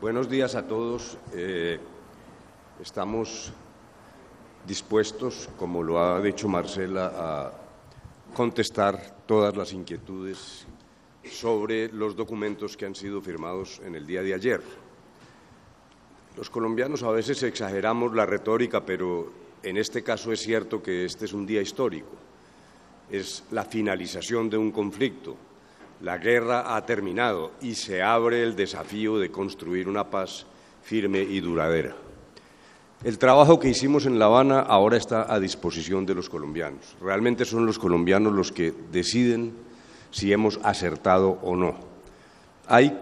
Buenos días a todos. Estamos dispuestos, como lo ha dicho Marcela, a contestar todas las inquietudes sobre los documentos que han sido firmados en el día de ayer. Los colombianos a veces exageramos la retórica, pero en este caso es cierto que este es un día histórico. Es la finalización de un conflicto. La guerra ha terminado y se abre el desafío de construir una paz firme y duradera. El trabajo que hicimos en La Habana ahora está a disposición de los colombianos. Realmente son los colombianos los que deciden si hemos acertado o no. Hay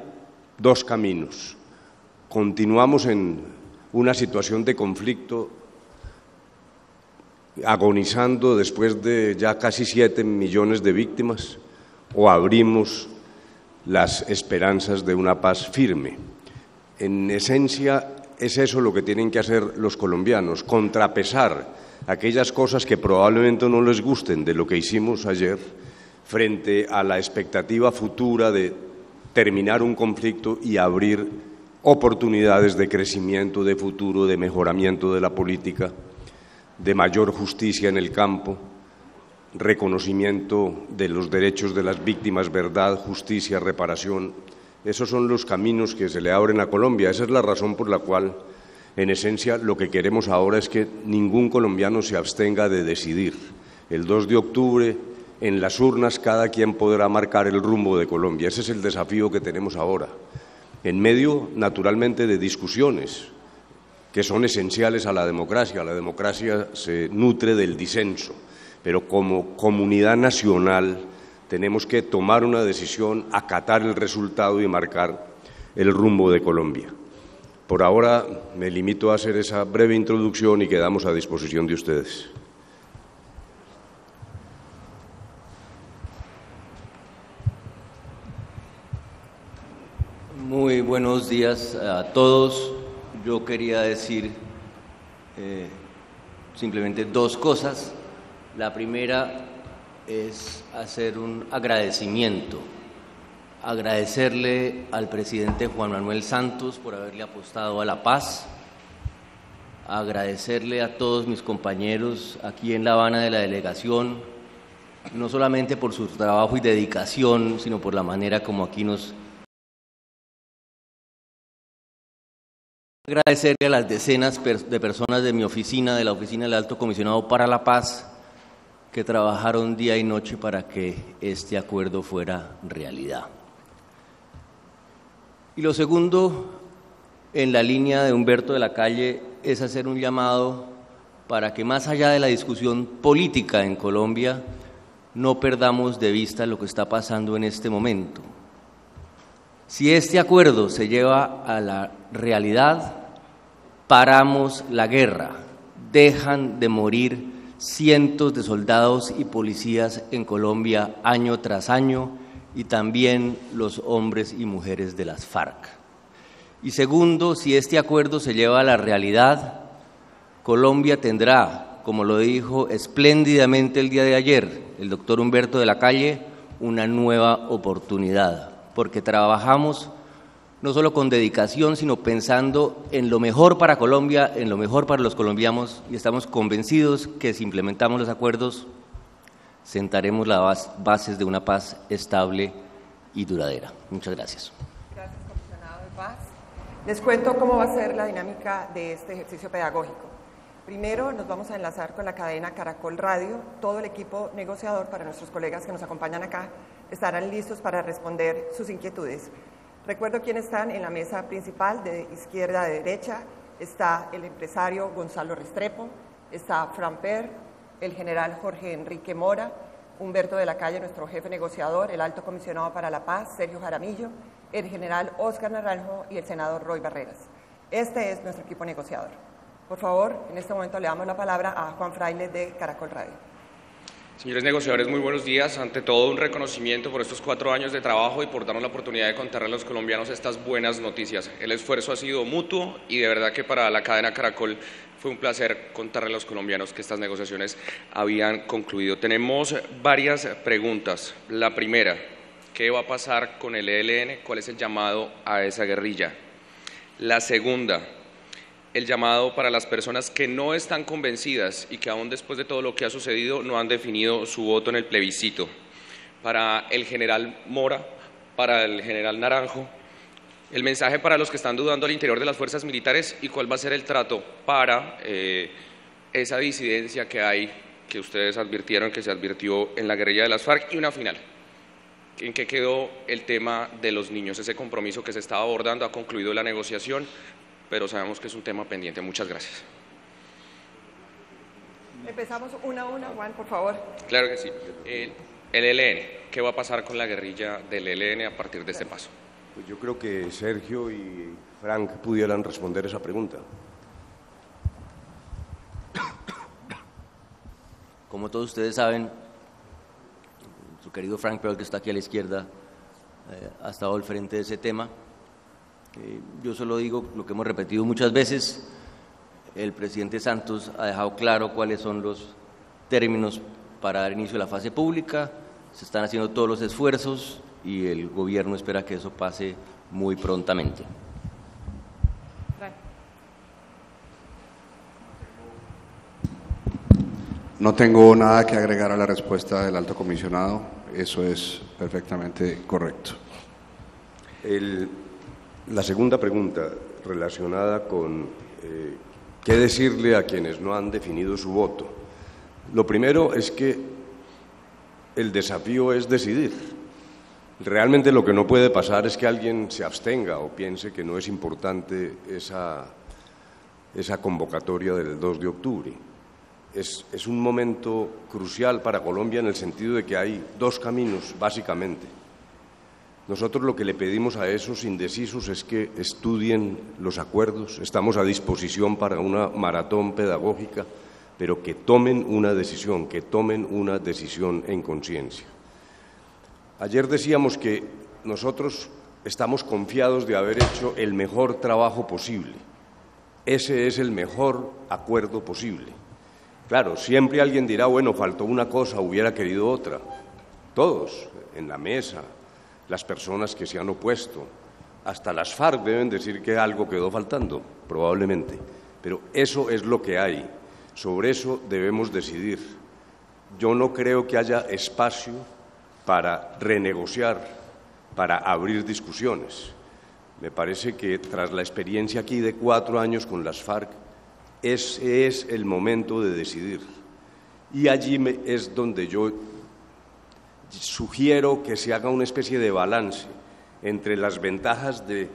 dos caminos. Continuamos en una situación de conflicto, agonizando después de ya casi 7 millones de víctimas, o abrimos las esperanzas de una paz firme. En esencia, es eso lo que tienen que hacer los colombianos, contrapesar aquellas cosas que probablemente no les gusten de lo que hicimos ayer frente a la expectativa futura de terminar un conflicto y abrir oportunidades de crecimiento, de futuro, de mejoramiento de la política, de mayor justicia en el campo, reconocimiento de los derechos de las víctimas, verdad, justicia, reparación. Esos son los caminos que se le abren a Colombia. Esa es la razón por la cual, en esencia, lo que queremos ahora es que ningún colombiano se abstenga de decidir. El 2 de octubre, en las urnas, cada quien podrá marcar el rumbo de Colombia. Ese es el desafío que tenemos ahora, en medio, naturalmente, de discusiones que son esenciales a la democracia. La democracia se nutre del disenso, pero como comunidad nacional tenemos que tomar una decisión, acatar el resultado y marcar el rumbo de Colombia. Por ahora me limito a hacer esa breve introducción y quedamos a disposición de ustedes. Muy buenos días a todos. Yo quería decir simplemente dos cosas. La primera es hacer un agradecimiento, agradecerle al presidente Juan Manuel Santos por haberle apostado a la paz, agradecerle a todos mis compañeros aquí en La Habana de la delegación, no solamente por su trabajo y dedicación, sino por la manera como aquí nos... Agradecerle a las decenas de personas de mi oficina, de la Oficina del Alto Comisionado para la Paz, que trabajaron día y noche para que este acuerdo fuera realidad. Y lo segundo, en la línea de Humberto de la Calle, es hacer un llamado para que más allá de la discusión política en Colombia, no perdamos de vista lo que está pasando en este momento. Si este acuerdo se lleva a la realidad, paramos la guerra, dejan de morir cientos de soldados y policías en Colombia año tras año y también los hombres y mujeres de las FARC. Y segundo, si este acuerdo se lleva a la realidad, Colombia tendrá, como lo dijo espléndidamente el día de ayer el doctor Humberto de la Calle, una nueva oportunidad, porque trabajamos no solo con dedicación, sino pensando en lo mejor para Colombia, en lo mejor para los colombianos, y estamos convencidos que si implementamos los acuerdos, sentaremos las bases de una paz estable y duradera. Muchas gracias. Gracias, comisionado de Paz. Les cuento cómo va a ser la dinámica de este ejercicio pedagógico. Primero nos vamos a enlazar con la cadena Caracol Radio. Todo el equipo negociador, para nuestros colegas que nos acompañan acá, estarán listos para responder sus inquietudes. Recuerdo quiénes están en la mesa principal, de izquierda a derecha. Está el empresario Gonzalo Restrepo, está Fran Per, el general Jorge Enrique Mora, Humberto de la Calle, nuestro jefe negociador, el alto comisionado para la paz, Sergio Jaramillo, el general Óscar Naranjo y el senador Roy Barreras. Este es nuestro equipo negociador. Por favor, en este momento le damos la palabra a Juan Fraile de Caracol Radio. Señores negociadores, muy buenos días. Ante todo, un reconocimiento por estos 4 años de trabajo y por darnos la oportunidad de contarle a los colombianos estas buenas noticias. El esfuerzo ha sido mutuo y de verdad que para la cadena Caracol fue un placer contarle a los colombianos que estas negociaciones habían concluido. Tenemos varias preguntas. La primera, ¿qué va a pasar con el ELN? ¿Cuál es el llamado a esa guerrilla? La segunda, el llamado para las personas que no están convencidas y que aún después de todo lo que ha sucedido no han definido su voto en el plebiscito. Para el general Mora, para el general Naranjo, el mensaje para los que están dudando al interior de las fuerzas militares y cuál va a ser el trato para esa disidencia que hay, que ustedes advirtieron que se advirtió en la guerrilla de las FARC. Y una final, ¿en qué quedó el tema de los niños? Ese compromiso que se estaba abordando, ha concluido la negociación, pero sabemos que es un tema pendiente. Muchas gracias. Empezamos una a una, Juan, por favor. Claro que sí. El ELN, ¿qué va a pasar con la guerrilla del ELN a partir de este paso? Pues yo creo que Sergio y Frank pudieran responder esa pregunta. Como todos ustedes saben, su querido Frank Pearl, que está aquí a la izquierda, ha estado al frente de ese tema. Yo solo digo lo que hemos repetido muchas veces: el presidente Santos ha dejado claro cuáles son los términos para dar inicio a la fase pública, se están haciendo todos los esfuerzos y el gobierno espera que eso pase muy prontamente. No tengo nada que agregar a la respuesta del alto comisionado, eso es perfectamente correcto. La segunda pregunta relacionada con qué decirle a quienes no han definido su voto. Lo primero es que el desafío es decidir. Realmente lo que no puede pasar es que alguien se abstenga o piense que no es importante esa convocatoria del 2 de octubre. Es un momento crucial para Colombia en el sentido de que hay dos caminos, básicamente. Nosotros lo que le pedimos a esos indecisos es que estudien los acuerdos, estamos a disposición para una maratón pedagógica, pero que tomen una decisión en conciencia. Ayer decíamos que nosotros estamos confiados de haber hecho el mejor trabajo posible. Ese es el mejor acuerdo posible. Claro, siempre alguien dirá, bueno, faltó una cosa, hubiera querido otra. Todos, en la mesa, las personas que se han opuesto, hasta las FARC deben decir que algo quedó faltando, probablemente. Pero eso es lo que hay, sobre eso debemos decidir. Yo no creo que haya espacio para renegociar, para abrir discusiones. Me parece que tras la experiencia aquí de 4 años con las FARC, ese es el momento de decidir. Y allí es donde yo sugiero que se haga una especie de balance entre las ventajas de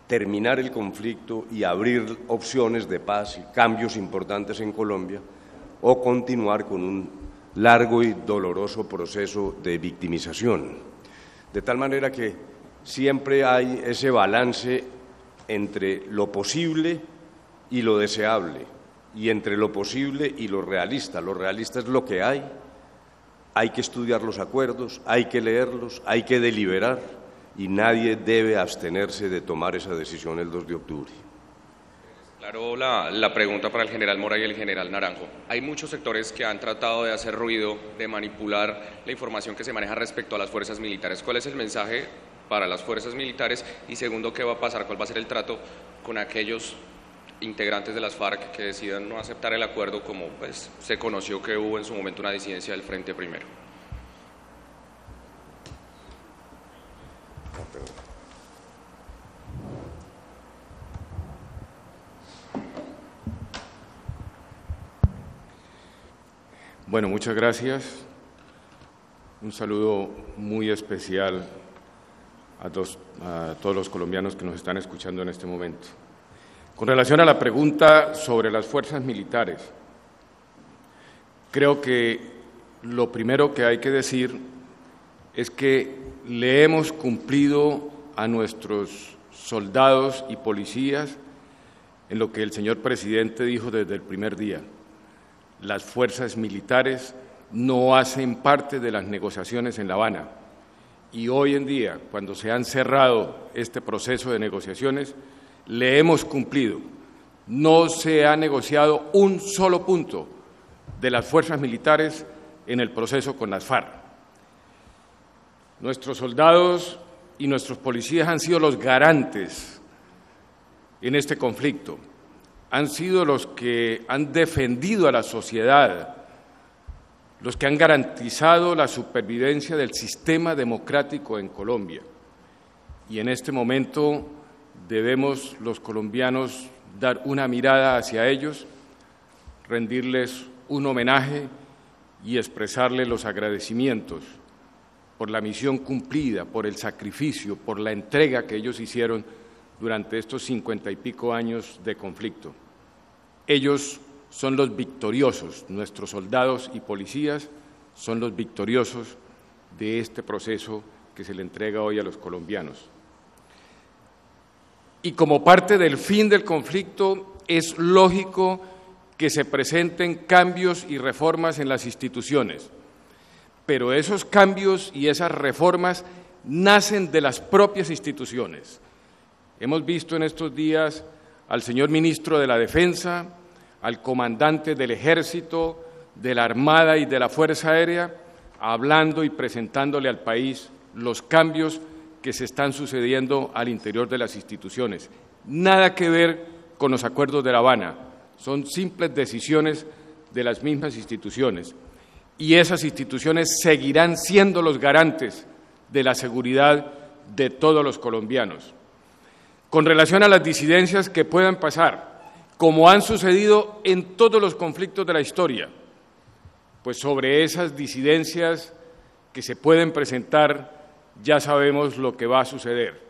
terminar el conflicto y abrir opciones de paz y cambios importantes en Colombia, o continuar con un largo y doloroso proceso de victimización. De tal manera que siempre hay ese balance entre lo posible y lo deseable, y entre lo posible y lo realista. Lo realista es lo que hay que estudiar los acuerdos, hay que leerlos, hay que deliberar, y nadie debe abstenerse de tomar esa decisión el 2 de octubre. Claro, la pregunta para el general Mora y el general Naranjo. Hay muchos sectores que han tratado de hacer ruido, de manipular la información que se maneja respecto a las fuerzas militares. ¿Cuál es el mensaje para las fuerzas militares? Y segundo, ¿qué va a pasar? ¿Cuál va a ser el trato con aquellos integrantes de las FARC que decidan no aceptar el acuerdo, como pues se conoció que hubo en su momento una disidencia del Frente Primero? Bueno, muchas gracias. Un saludo muy especial a todos los colombianos que nos están escuchando en este momento. Con relación a la pregunta sobre las fuerzas militares, creo que lo primero que hay que decir es que le hemos cumplido a nuestros soldados y policías en lo que el señor presidente dijo desde el primer día. Las fuerzas militares no hacen parte de las negociaciones en La Habana, y hoy en día, cuando se han cerrado este proceso de negociaciones, le hemos cumplido. No se ha negociado un solo punto de las fuerzas militares en el proceso con las FARC. Nuestros soldados y nuestros policías han sido los garantes en este conflicto, han sido los que han defendido a la sociedad, los que han garantizado la supervivencia del sistema democrático en Colombia. Y en este momento debemos los colombianos dar una mirada hacia ellos, rendirles un homenaje y expresarles los agradecimientos por la misión cumplida, por el sacrificio, por la entrega que ellos hicieron durante estos 50 y pico años de conflicto. Ellos son los victoriosos, nuestros soldados y policías son los victoriosos de este proceso que se le entrega hoy a los colombianos. Y como parte del fin del conflicto, es lógico que se presenten cambios y reformas en las instituciones, pero esos cambios y esas reformas nacen de las propias instituciones. Hemos visto en estos días al señor ministro de la Defensa, al comandante del Ejército, de la Armada y de la Fuerza Aérea, hablando y presentándole al país los cambios que se están sucediendo al interior de las instituciones. Nada que ver con los acuerdos de La Habana, son simples decisiones de las mismas instituciones. Y esas instituciones seguirán siendo los garantes de la seguridad de todos los colombianos. Con relación a las disidencias que puedan pasar, como han sucedido en todos los conflictos de la historia, pues sobre esas disidencias que se pueden presentar ya sabemos lo que va a suceder.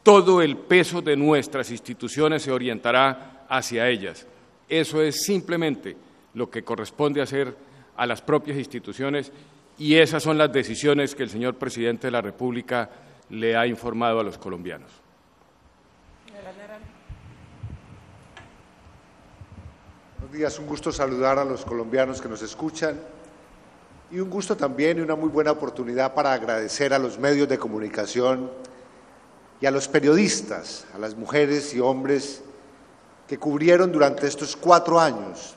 Todo el peso de nuestras instituciones se orientará hacia ellas. Eso es simplemente lo que corresponde hacer a las propias instituciones y esas son las decisiones que el señor presidente de la República le ha informado a los colombianos. Buenos días, un gusto saludar a los colombianos que nos escuchan y un gusto también y una muy buena oportunidad para agradecer a los medios de comunicación y a los periodistas, a las mujeres y hombres que cubrieron durante estos 4 años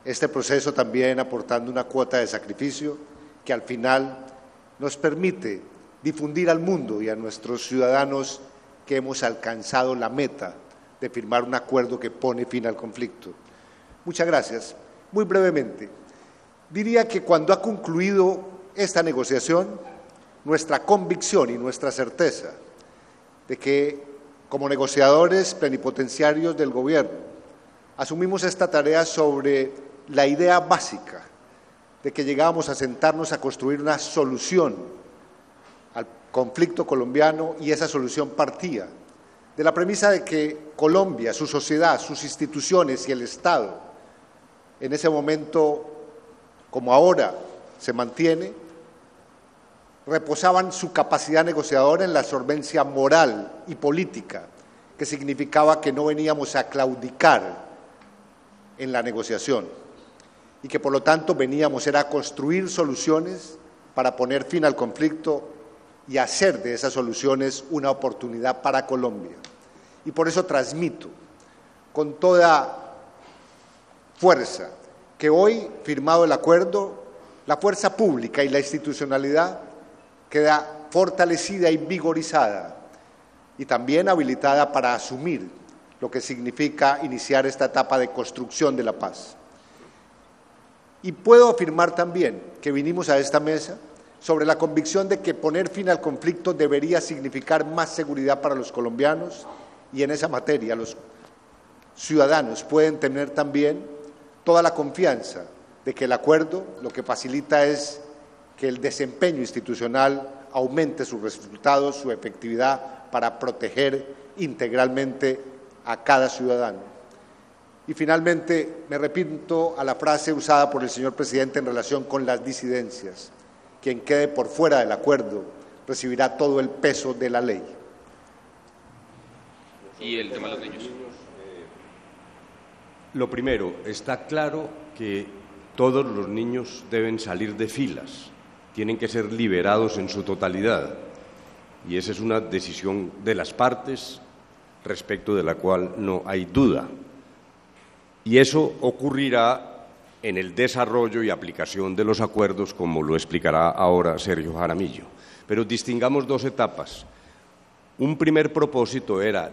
este proceso, también aportando una cuota de sacrificio que al final nos permite difundir al mundo y a nuestros ciudadanos que hemos alcanzado la meta de firmar un acuerdo que pone fin al conflicto. Muchas gracias. Muy brevemente, diría que cuando ha concluido esta negociación, nuestra convicción y nuestra certeza de que como negociadores plenipotenciarios del gobierno asumimos esta tarea sobre la idea básica de que llegábamos a sentarnos a construir una solución al conflicto colombiano y esa solución partía de la premisa de que Colombia, su sociedad, sus instituciones y el Estado, en ese momento, como ahora se mantiene, reposaban su capacidad negociadora en la solvencia moral y política, que significaba que no veníamos a claudicar en la negociación y que por lo tanto veníamos a construir soluciones para poner fin al conflicto y hacer de esas soluciones una oportunidad para Colombia. Y por eso transmito con toda fuerza que hoy, firmado el acuerdo, la fuerza pública y la institucionalidad queda fortalecida y vigorizada y también habilitada para asumir lo que significa iniciar esta etapa de construcción de la paz. Y puedo afirmar también que vinimos a esta mesa sobre la convicción de que poner fin al conflicto debería significar más seguridad para los colombianos y en esa materia los ciudadanos pueden tener también toda la confianza de que el acuerdo lo que facilita es que el desempeño institucional aumente sus resultados, su efectividad para proteger integralmente a cada ciudadano. Y finalmente me repito a la frase usada por el señor presidente en relación con las disidencias. Quien quede por fuera del acuerdo recibirá todo el peso de la ley. Y el tema de los niños. Lo primero, está claro que todos los niños deben salir de filas, tienen que ser liberados en su totalidad y esa es una decisión de las partes respecto de la cual no hay duda. Y eso ocurrirá en el desarrollo y aplicación de los acuerdos, como lo explicará ahora Sergio Jaramillo. Pero distingamos 2 etapas. Un primer propósito era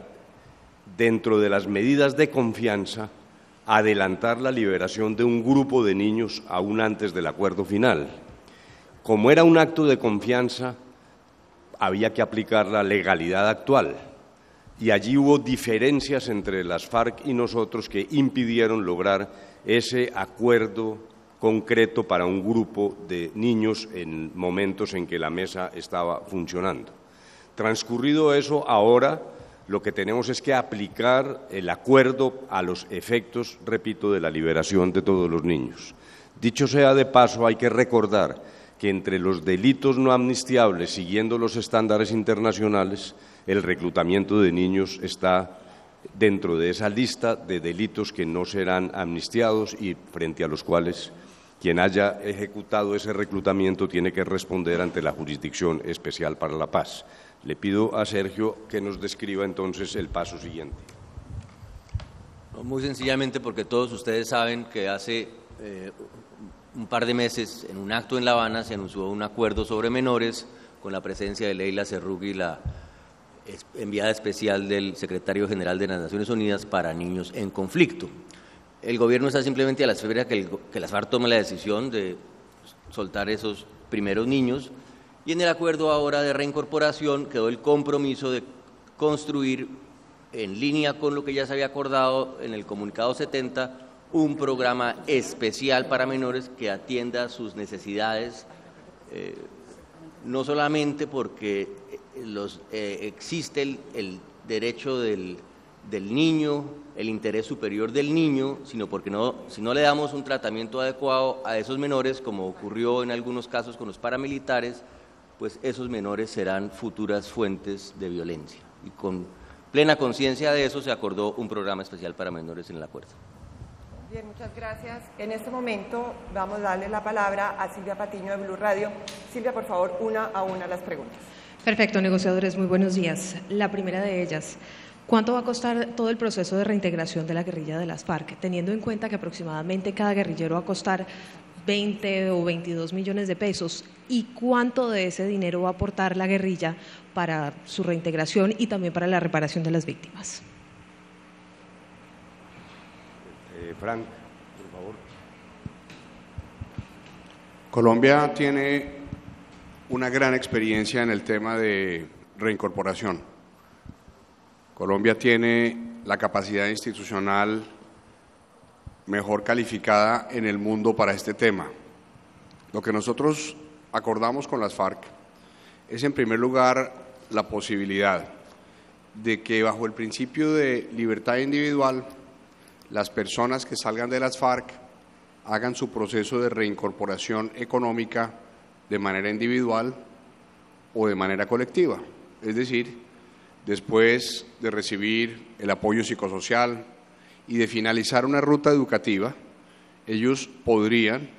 dentro de las medidas de confianza, adelantar la liberación de un grupo de niños aún antes del acuerdo final. Como era un acto de confianza, había que aplicar la legalidad actual, y allí hubo diferencias entre las FARC y nosotros que impidieron lograr ese acuerdo concreto para un grupo de niños en momentos en que la mesa estaba funcionando. Transcurrido eso, ahora lo que tenemos es que aplicar el acuerdo a los efectos, repito, de la liberación de todos los niños. Dicho sea de paso, hay que recordar que entre los delitos no amnistiables, siguiendo los estándares internacionales, el reclutamiento de niños está dentro de esa lista de delitos que no serán amnistiados y frente a los cuales quien haya ejecutado ese reclutamiento tiene que responder ante la Jurisdicción Especial para la Paz. Le pido a Sergio que nos describa entonces el paso siguiente. Muy sencillamente porque todos ustedes saben que hace un par de meses, en un acto en La Habana, se anunció un acuerdo sobre menores con la presencia de Leila Cerrugui, la enviada especial del Secretario General de las Naciones Unidas para niños en conflicto. El gobierno está simplemente a la espera que las FARC tome la decisión de soltar esos primeros niños, y en el acuerdo ahora de reincorporación quedó el compromiso de construir, en línea con lo que ya se había acordado en el comunicado 70, un programa especial para menores que atienda sus necesidades, no solamente porque existe el derecho del niño, el interés superior del niño, sino porque si no le damos un tratamiento adecuado a esos menores, como ocurrió en algunos casos con los paramilitares, pues esos menores serán futuras fuentes de violencia. Y con plena conciencia de eso se acordó un programa especial para menores en el acuerdo. Bien, muchas gracias. En este momento vamos a darle la palabra a Silvia Patiño de Blue Radio. Silvia, por favor, una a una las preguntas. Perfecto, negociadores, muy buenos días. La primera de ellas, ¿cuánto va a costar todo el proceso de reintegración de la guerrilla de las FARC, teniendo en cuenta que aproximadamente cada guerrillero va a costar 20 o 22 millones de pesos? ¿Y cuánto de ese dinero va a aportar la guerrilla para su reintegración y también para la reparación de las víctimas? Frank, por favor. Colombia tiene una gran experiencia en el tema de reincorporación. Colombia tiene la capacidad institucional mejor calificada en el mundo para este tema. Lo que nosotros acordamos con las FARC es, en primer lugar, la posibilidad de que, bajo el principio de libertad individual, las personas que salgan de las FARC hagan su proceso de reincorporación económica de manera individual o de manera colectiva. Es decir, después de recibir el apoyo psicosocial y de finalizar una ruta educativa, ellos podrían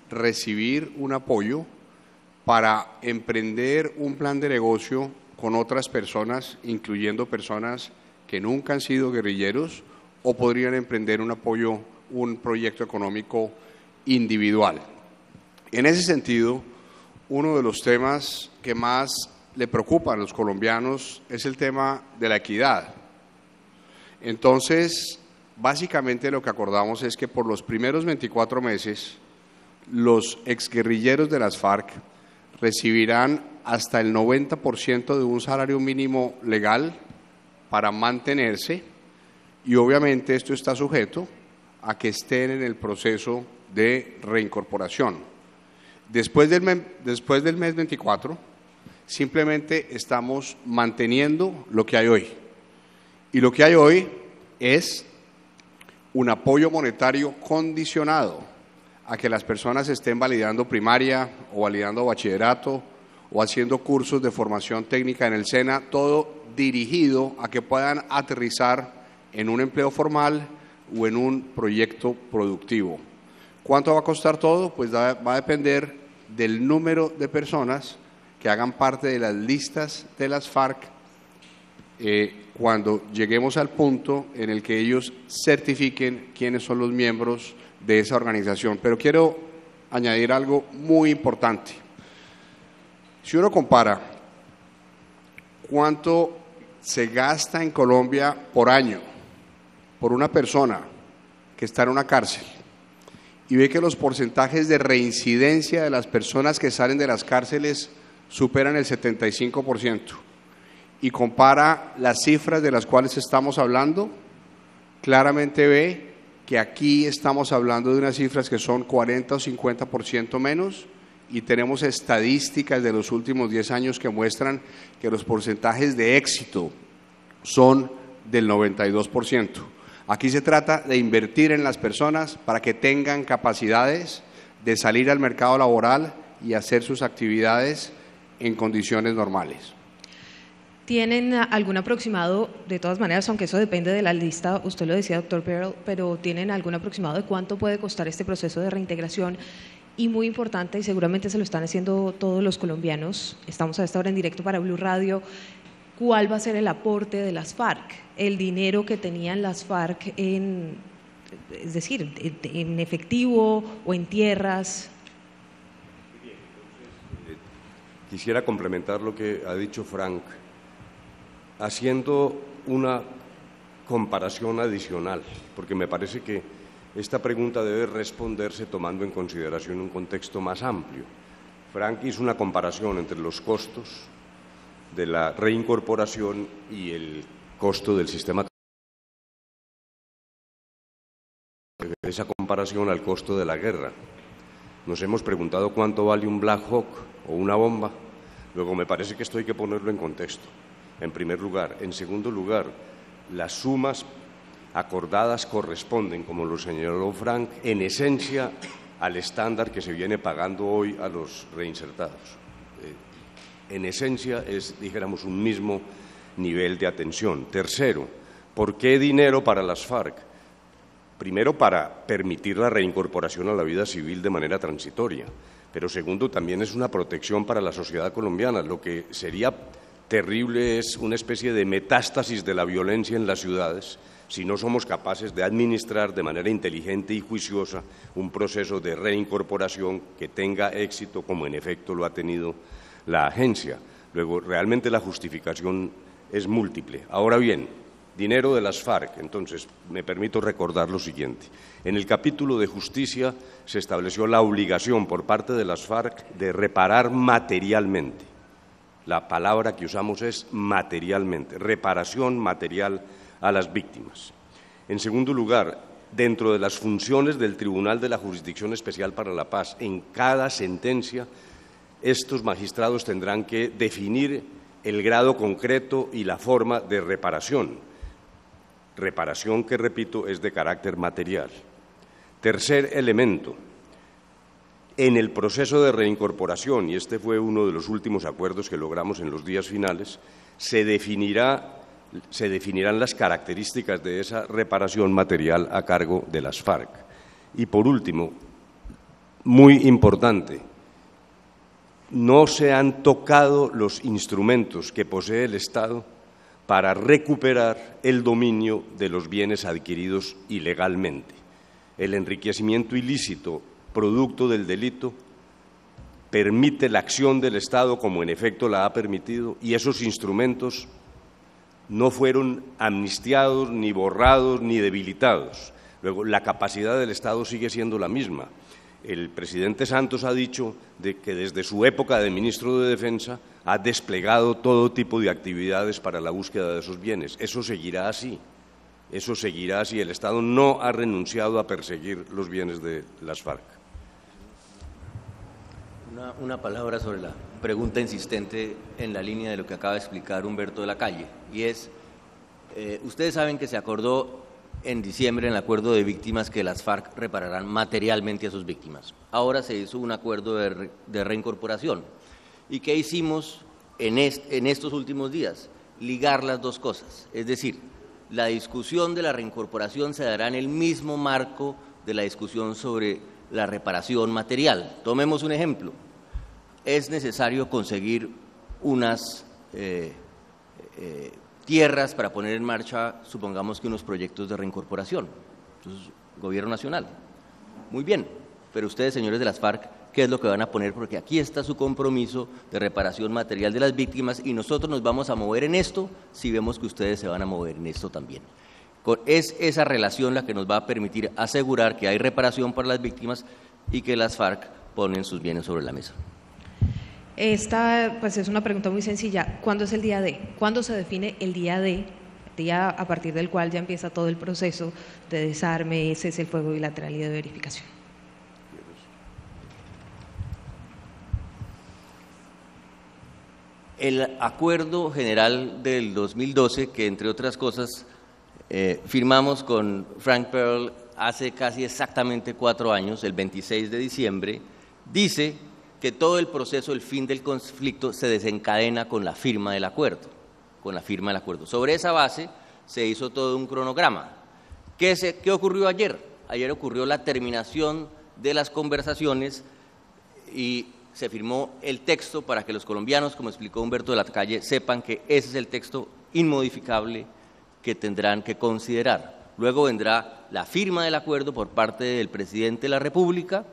recibir un apoyo para emprender un plan de negocio con otras personas, incluyendo personas que nunca han sido guerrilleros, o podrían emprender un proyecto económico individual. En ese sentido, uno de los temas que más le preocupan a los colombianos es el tema de la equidad. Entonces, básicamente lo que acordamos es que por los primeros 24 meses, los exguerrilleros de las FARC recibirán hasta el 90% de un salario mínimo legal para mantenerse, y obviamente esto está sujeto a que estén en el proceso de reincorporación. Después del mes 24, simplemente estamos manteniendo lo que hay hoy. Y lo que hay hoy es un apoyo monetario condicionado a que las personas estén validando primaria o validando bachillerato o haciendo cursos de formación técnica en el SENA, todo dirigido a que puedan aterrizar en un empleo formal o en un proyecto productivo. ¿Cuánto va a costar todo? Pues va a depender del número de personas que hagan parte de las listas de las FARC cuando lleguemos al punto en el que ellos certifiquen quiénes son los miembros de esa organización. Pero quiero añadir algo muy importante. Si uno compara cuánto se gasta en Colombia por año, por una persona que está en una cárcel, y ve que los porcentajes de reincidencia de las personas que salen de las cárceles superan el 75%, y compara las cifras de las cuales estamos hablando, claramente ve que aquí estamos hablando de unas cifras que son 40 o 50% menos, y tenemos estadísticas de los últimos 10 años que muestran que los porcentajes de éxito son del 92%. Aquí se trata de invertir en las personas para que tengan capacidades de salir al mercado laboral y hacer sus actividades en condiciones normales. ¿Tienen algún aproximado, de todas maneras, aunque eso depende de la lista, usted lo decía, doctor Pearl, pero tienen algún aproximado de cuánto puede costar este proceso de reintegración? Y muy importante, y seguramente se lo están haciendo todos los colombianos, estamos a esta hora en directo para Blue Radio, ¿cuál va a ser el aporte de las FARC? El dinero que tenían las FARC es decir, en efectivo o en tierras. Quisiera complementar lo que ha dicho Frank, haciendo una comparación adicional, porque me parece que esta pregunta debe responderse tomando en consideración un contexto más amplio. Frank hizo una comparación entre los costos de la reincorporación y el costo del sistema. Esa comparación al costo de la guerra. Nos hemos preguntado cuánto vale un Black Hawk o una bomba. Luego, me parece que esto hay que ponerlo en contexto, en primer lugar. En segundo lugar, las sumas acordadas corresponden, como lo señaló Frank, en esencia al estándar que se viene pagando hoy a los reinsertados. En esencia es, dijéramos, un mismo nivel de atención. Tercero, ¿por qué dinero para las FARC? Primero, para permitir la reincorporación a la vida civil de manera transitoria, pero segundo, también es una protección para la sociedad colombiana. Lo que sería terrible es una especie de metástasis de la violencia en las ciudades si no somos capaces de administrar de manera inteligente y juiciosa un proceso de reincorporación que tenga éxito, como en efecto lo ha tenido la agencia. Luego, realmente la justificación es múltiple. Ahora bien, dinero de las FARC. Entonces, me permito recordar lo siguiente. En el capítulo de justicia se estableció la obligación por parte de las FARC de reparar materialmente. La palabra que usamos es materialmente, reparación material a las víctimas. En segundo lugar, dentro de las funciones del Tribunal de la Jurisdicción Especial para la Paz, en cada sentencia, estos magistrados tendrán que definir el grado concreto y la forma de reparación. Reparación que, repito, es de carácter material. Tercer elemento, en el proceso de reincorporación, y este fue uno de los últimos acuerdos que logramos en los días finales, se definirán las características de esa reparación material a cargo de las FARC. Y por último, muy importante, no se han tocado los instrumentos que posee el Estado para recuperar el dominio de los bienes adquiridos ilegalmente. El enriquecimiento ilícito producto del delito permite la acción del Estado, como en efecto la ha permitido, y esos instrumentos no fueron amnistiados, ni borrados, ni debilitados. Luego, la capacidad del Estado sigue siendo la misma. El presidente Santos ha dicho que desde su época de ministro de Defensa ha desplegado todo tipo de actividades para la búsqueda de esos bienes. Eso seguirá así. Eso seguirá así. El Estado no ha renunciado a perseguir los bienes de las FARC. Una palabra sobre la pregunta insistente en la línea de lo que acaba de explicar Humberto de la Calle, y es, ustedes saben que se acordó en diciembre en el acuerdo de víctimas que las FARC repararán materialmente a sus víctimas. Ahora se hizo un acuerdo de reincorporación. ¿Y qué hicimos en estos últimos días? Ligar las dos cosas, es decir, la discusión de la reincorporación se dará en el mismo marco de la discusión sobre la reparación material. Tomemos un ejemplo. Es necesario conseguir unas tierras para poner en marcha, supongamos que unos proyectos de reincorporación. Entonces, Gobierno Nacional. Muy bien, pero ustedes, señores de las FARC, qué es lo que van a poner, porque aquí está su compromiso de reparación material de las víctimas y nosotros nos vamos a mover en esto si vemos que ustedes se van a mover en esto también. Es esa relación la que nos va a permitir asegurar que hay reparación para las víctimas y que las FARC ponen sus bienes sobre la mesa. Esta pues es una pregunta muy sencilla. ¿Cuándo es el día D? ¿Cuándo se define el día D? Día a partir del cual ya empieza todo el proceso de desarme, cese el fuego bilateral y de verificación. El acuerdo general del 2012, que entre otras cosas firmamos con Frank Pearl hace casi exactamente 4 años, el 26 de diciembre, dice que todo el proceso, el fin del conflicto, se desencadena con la firma del acuerdo. Sobre esa base se hizo todo un cronograma. ¿Qué ocurrió ayer? Ayer ocurrió la terminación de las conversaciones y se firmó el texto para que los colombianos, como explicó Humberto de la Calle, sepan que ese es el texto inmodificable que tendrán que considerar. Luego vendrá la firma del acuerdo por parte del presidente de la República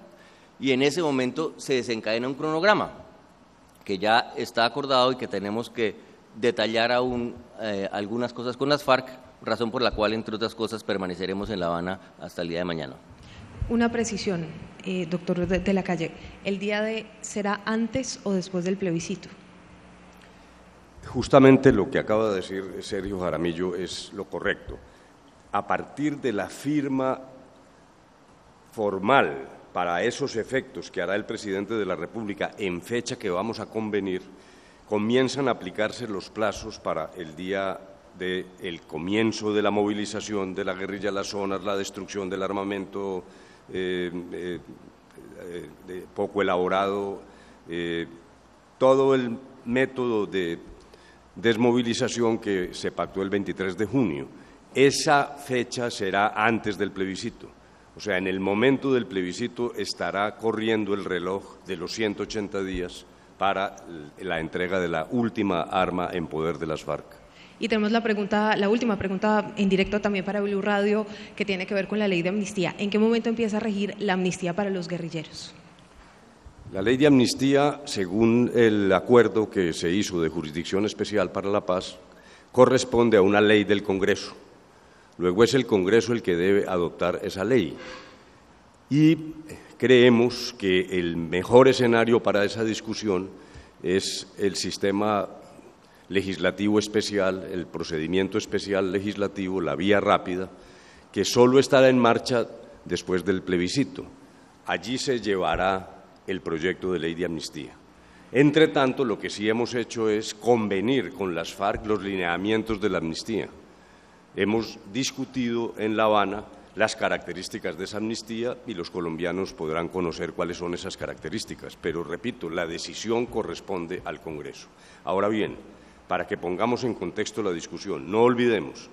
y en ese momento se desencadena un cronograma que ya está acordado y que tenemos que detallar aún algunas cosas con las FARC, razón por la cual, entre otras cosas, permaneceremos en La Habana hasta el día de mañana. Una precisión, doctor de la Calle, ¿el día D será antes o después del plebiscito? Justamente lo que acaba de decir Sergio Jaramillo es lo correcto. A partir de la firma formal para esos efectos que hará el presidente de la República en fecha que vamos a convenir, comienzan a aplicarse los plazos para el día del comienzo de la movilización de la guerrilla a las zonas, la destrucción del armamento poco elaborado, todo el método de desmovilización que se pactó el 23 de junio. Esa fecha será antes del plebiscito. O sea, en el momento del plebiscito estará corriendo el reloj de los 180 días para la entrega de la última arma en poder de las FARC. Y tenemos la última pregunta en directo también para Blue Radio, que tiene que ver con la ley de amnistía. ¿En qué momento empieza a regir la amnistía para los guerrilleros? La ley de amnistía, según el acuerdo que se hizo de Jurisdicción Especial para la Paz, corresponde a una ley del Congreso. Luego es el Congreso el que debe adoptar esa ley. Y creemos que el mejor escenario para esa discusión es el sistema legislativo especial, el procedimiento especial legislativo, la vía rápida, que solo estará en marcha después del plebiscito. Allí se llevará el proyecto de ley de amnistía. Entre tanto, lo que sí hemos hecho es convenir con las FARC los lineamientos de la amnistía. Hemos discutido en La Habana las características de esa amnistía y los colombianos podrán conocer cuáles son esas características. Pero, repito, la decisión corresponde al Congreso. Ahora bien, para que pongamos en contexto la discusión, no olvidemos,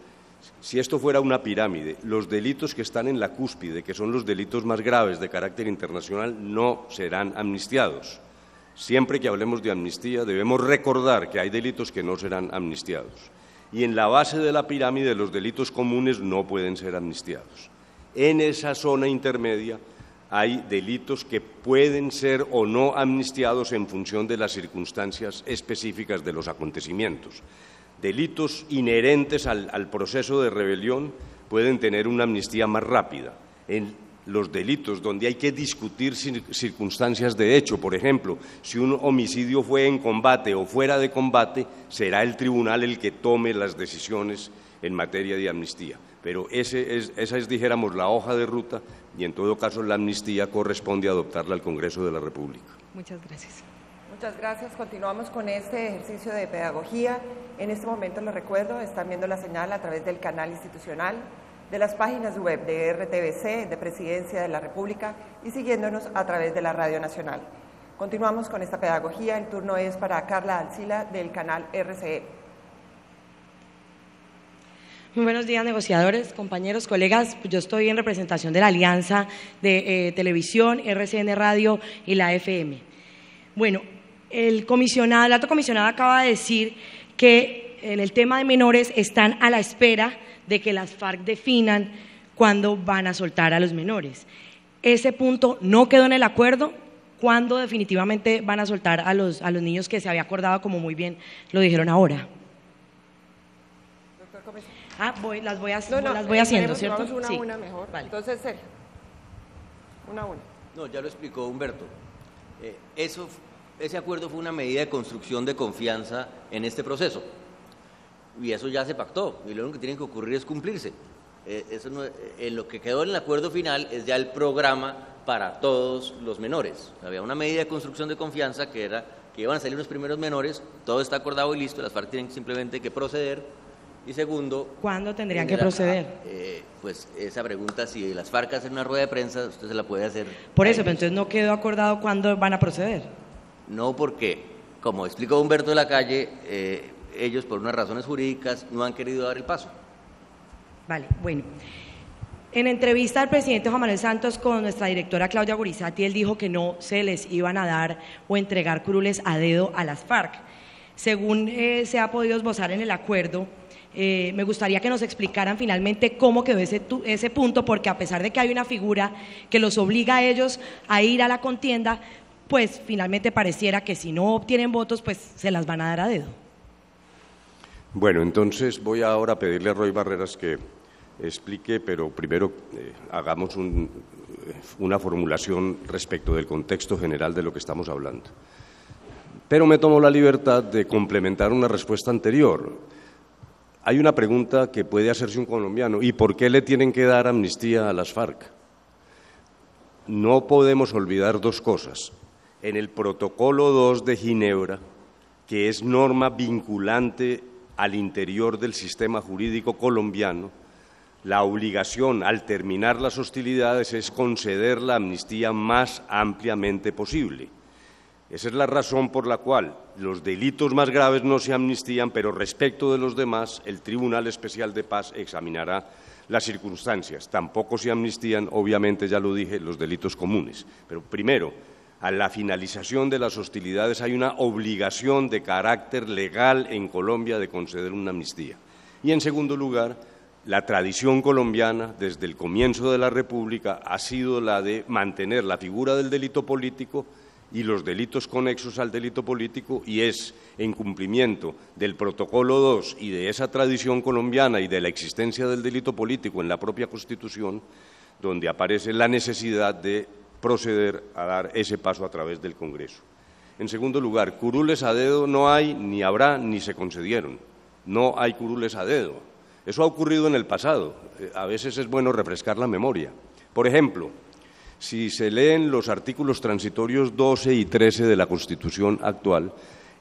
si esto fuera una pirámide, los delitos que están en la cúspide, que son los delitos más graves de carácter internacional, no serán amnistiados. Siempre que hablemos de amnistía debemos recordar que hay delitos que no serán amnistiados. Y en la base de la pirámide los delitos comunes no pueden ser amnistiados. En esa zona intermedia hay delitos que pueden ser o no amnistiados en función de las circunstancias específicas de los acontecimientos. Delitos inherentes al proceso de rebelión pueden tener una amnistía más rápida. En los delitos donde hay que discutir circunstancias de hecho, por ejemplo, si un homicidio fue en combate o fuera de combate, será el tribunal el que tome las decisiones en materia de amnistía. Pero esa es, dijéramos, la hoja de ruta y, en todo caso, la amnistía corresponde adoptarla al Congreso de la República. Muchas gracias. Muchas gracias. Continuamos con este ejercicio de pedagogía. En este momento les recuerdo, están viendo la señal a través del canal institucional, de las páginas web de RTBC, de Presidencia de la República y siguiéndonos a través de la Radio Nacional. Continuamos con esta pedagogía. El turno es para Carla Alcila del canal RCE. Muy buenos días, negociadores, compañeros, colegas. Yo estoy en representación de la Alianza de Televisión, RCN Radio y la FM. Bueno, el alto comisionado acaba de decir que en el tema de menores están a la espera de que las FARC definan cuándo van a soltar a los menores. Ese punto no quedó en el acuerdo. ¿cuándo definitivamente van a soltar a los niños que se había acordado, como muy bien lo dijeron ahora? Las voy haciendo, ¿cierto? Vamos una sí. a una mejor. Vale. Entonces, Sergio, una a una. No, ya lo explicó Humberto. Ese acuerdo fue una medida de construcción de confianza en este proceso. Y eso ya se pactó, y lo único que tiene que ocurrir es cumplirse. Eso no, lo que quedó en el acuerdo final es ya el programa para todos los menores. Había una medida de construcción de confianza que era que iban a salir los primeros menores, todo está acordado y listo, las FARC tienen simplemente que proceder. Y segundo, ¿cuándo tendrían que proceder? Pues esa pregunta, si las FARC hacen una rueda de prensa, usted se la puede hacer. Por eso, pero entonces no quedó acordado cuándo van a proceder. No, porque, como explicó Humberto de la Calle, ellos por unas razones jurídicas no han querido dar el paso. Vale, bueno. En entrevista al presidente Juan Manuel Santos con nuestra directora Claudia Gorizati, él dijo que no se les iban a dar o entregar curules a dedo a las FARC. Según se ha podido esbozar en el acuerdo, me gustaría que nos explicaran finalmente cómo quedó ese punto, porque a pesar de que hay una figura que los obliga a ellos a ir a la contienda, pues finalmente pareciera que si no obtienen votos, pues se las van a dar a dedo. Bueno, entonces voy ahora a pedirle a Roy Barreras que explique, pero primero hagamos una formulación respecto del contexto general de lo que estamos hablando. Pero me tomo la libertad de complementar una respuesta anterior. Hay una pregunta que puede hacerse un colombiano: ¿y por qué le tienen que dar amnistía a las FARC? No podemos olvidar dos cosas. En el Protocolo 2 de Ginebra, que es norma vinculante al interior del sistema jurídico colombiano, la obligación al terminar las hostilidades es conceder la amnistía más ampliamente posible. Esa es la razón por la cual los delitos más graves no se amnistían, pero respecto de los demás, el Tribunal Especial de Paz examinará las circunstancias. Tampoco se amnistían, obviamente, ya lo dije, los delitos comunes. Pero primero, a la finalización de las hostilidades hay una obligación de carácter legal en Colombia de conceder una amnistía. Y, en segundo lugar, la tradición colombiana, desde el comienzo de la República, ha sido la de mantener la figura del delito político y los delitos conexos al delito político, y es en cumplimiento del Protocolo 2 y de esa tradición colombiana y de la existencia del delito político en la propia Constitución donde aparece la necesidad de proceder a dar ese paso a través del Congreso. En segundo lugar, curules a dedo no hay, ni habrá, ni se concedieron. No hay curules a dedo. Eso ha ocurrido en el pasado. A veces es bueno refrescar la memoria. Por ejemplo, si se leen los artículos transitorios 12 y 13 de la Constitución actual,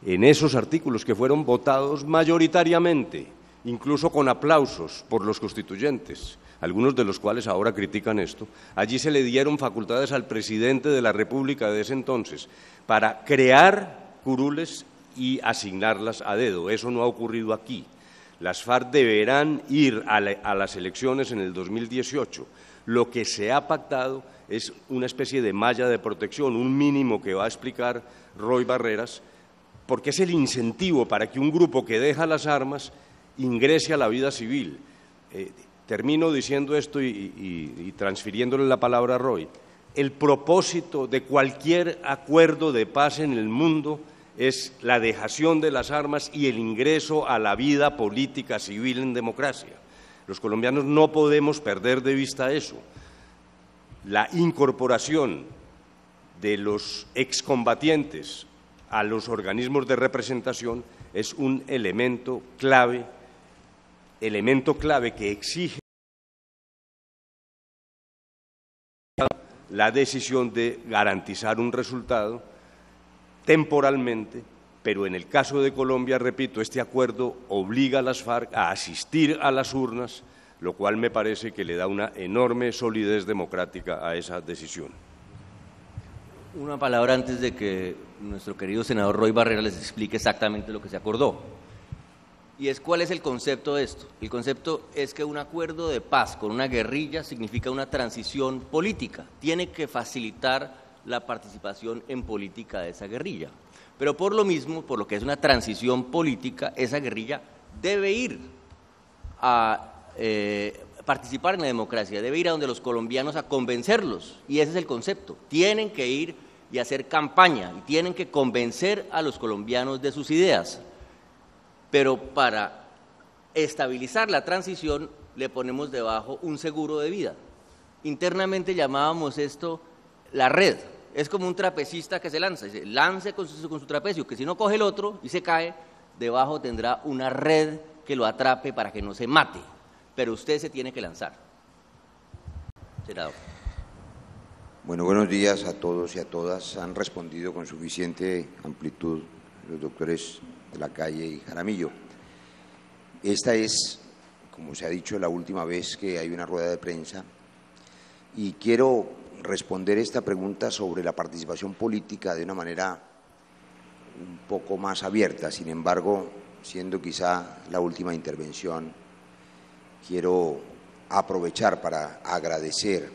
en esos artículos que fueron votados mayoritariamente, incluso con aplausos por los constituyentes, algunos de los cuales ahora critican esto, allí se le dieron facultades al presidente de la República de ese entonces para crear curules y asignarlas a dedo. Eso no ha ocurrido aquí. Las FARC deberán ir a las elecciones en el 2018. Lo que se ha pactado es una especie de malla de protección, un mínimo que va a explicar Roy Barreras, porque es el incentivo para que un grupo que deja las armas ingrese a la vida civil. Termino diciendo esto y transfiriéndole la palabra a Roy. El propósito de cualquier acuerdo de paz en el mundo es la dejación de las armas y el ingreso a la vida política civil en democracia. Los colombianos no podemos perder de vista eso. La incorporación de los excombatientes a los organismos de representación es un elemento clave que exige la decisión de garantizar un resultado temporalmente, pero en el caso de Colombia, repito, este acuerdo obliga a las FARC a asistir a las urnas, lo cual me parece que le da una enorme solidez democrática a esa decisión. Una palabra antes de que nuestro querido senador Roy Barreras les explique exactamente lo que se acordó. Y es cuál es el concepto de esto. El concepto es que un acuerdo de paz con una guerrilla significa una transición política. Tiene que facilitar la participación en política de esa guerrilla. Pero por lo mismo, por lo que es una transición política, esa guerrilla debe ir a participar en la democracia, debe ir a donde los colombianos a convencerlos. Y ese es el concepto. Tienen que ir y hacer campaña, y tienen que convencer a los colombianos de sus ideas. Pero para estabilizar la transición le ponemos debajo un seguro de vida. Internamente llamábamos esto la red. Es como un trapecista que se lanza, dice, lance con su trapecio, que si no coge el otro y se cae, debajo tendrá una red que lo atrape para que no se mate, pero usted se tiene que lanzar. Senador. Bueno, buenos días a todos y a todas. Han respondido con suficiente amplitud los doctores de la Calle y Jaramillo. Esta es, como se ha dicho, la última vez que hay una rueda de prensa y quiero responder esta pregunta sobre la participación política de una manera un poco más abierta. Sin embargo, siendo quizá la última intervención, quiero aprovechar para agradecer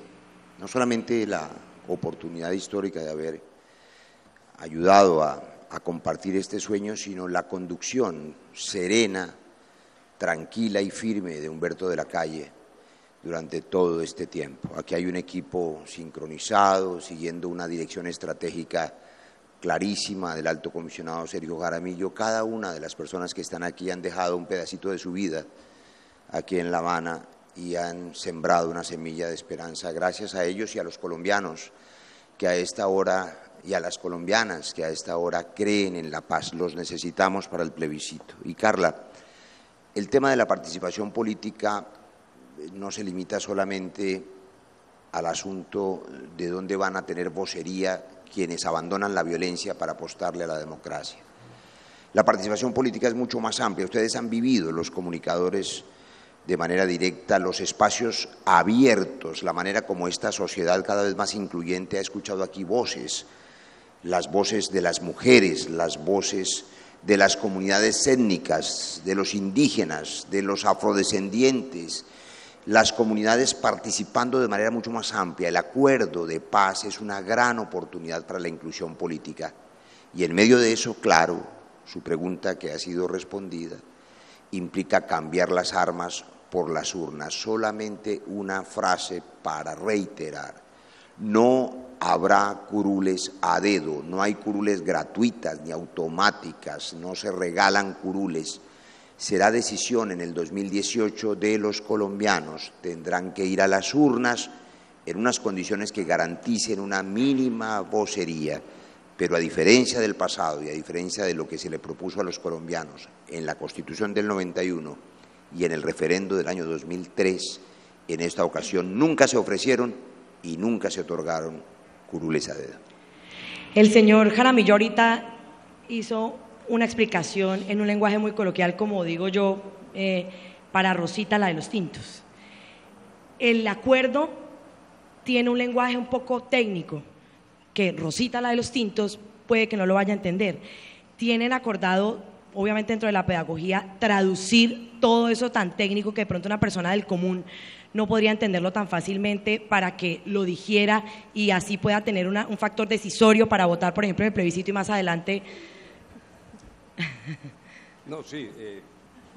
no solamente la oportunidad histórica de haber ayudado a compartir este sueño, sino la conducción serena, tranquila y firme de Humberto de la Calle durante todo este tiempo. Aquí hay un equipo sincronizado, siguiendo una dirección estratégica clarísima del alto comisionado Sergio Jaramillo. Cada una de las personas que están aquí han dejado un pedacito de su vida aquí en La Habana y han sembrado una semilla de esperanza. Gracias a ellos y a los colombianos que a esta hora, y a las colombianas que a esta hora creen en la paz. Los necesitamos para el plebiscito. Y Carla, el tema de la participación política no se limita solamente al asunto de dónde van a tener vocería quienes abandonan la violencia para apostarle a la democracia. La participación política es mucho más amplia. Ustedes han vivido, los comunicadores, de manera directa, los espacios abiertos, la manera como esta sociedad cada vez más incluyente ha escuchado aquí voces, las voces de las mujeres, las voces de las comunidades étnicas, de los indígenas, de los afrodescendientes, las comunidades participando de manera mucho más amplia. El acuerdo de paz es una gran oportunidad para la inclusión política. Y en medio de eso, claro, su pregunta que ha sido respondida, implica cambiar las armas por las urnas. Solamente una frase para reiterar: no habrá curules a dedo, no hay curules gratuitas ni automáticas, no se regalan curules. Será decisión en el 2018 de los colombianos. Tendrán que ir a las urnas en unas condiciones que garanticen una mínima vocería, pero a diferencia del pasado y a diferencia de lo que se le propuso a los colombianos en la Constitución del 91 y en el referendo del año 2003, en esta ocasión nunca se ofrecieron y nunca se otorgaron curules a dedo. El señor Jaramillo ahorita hizo una explicación en un lenguaje muy coloquial, como digo yo, para Rosita, la de los tintos. El acuerdo tiene un lenguaje un poco técnico, que Rosita, la de los tintos, puede que no lo vaya a entender. Tienen acordado, obviamente dentro de la pedagogía, traducir todo eso tan técnico que de pronto una persona del común no podría entenderlo tan fácilmente, para que lo dijera y así pueda tener un factor decisorio para votar, por ejemplo, en el plebiscito y más adelante. No, sí,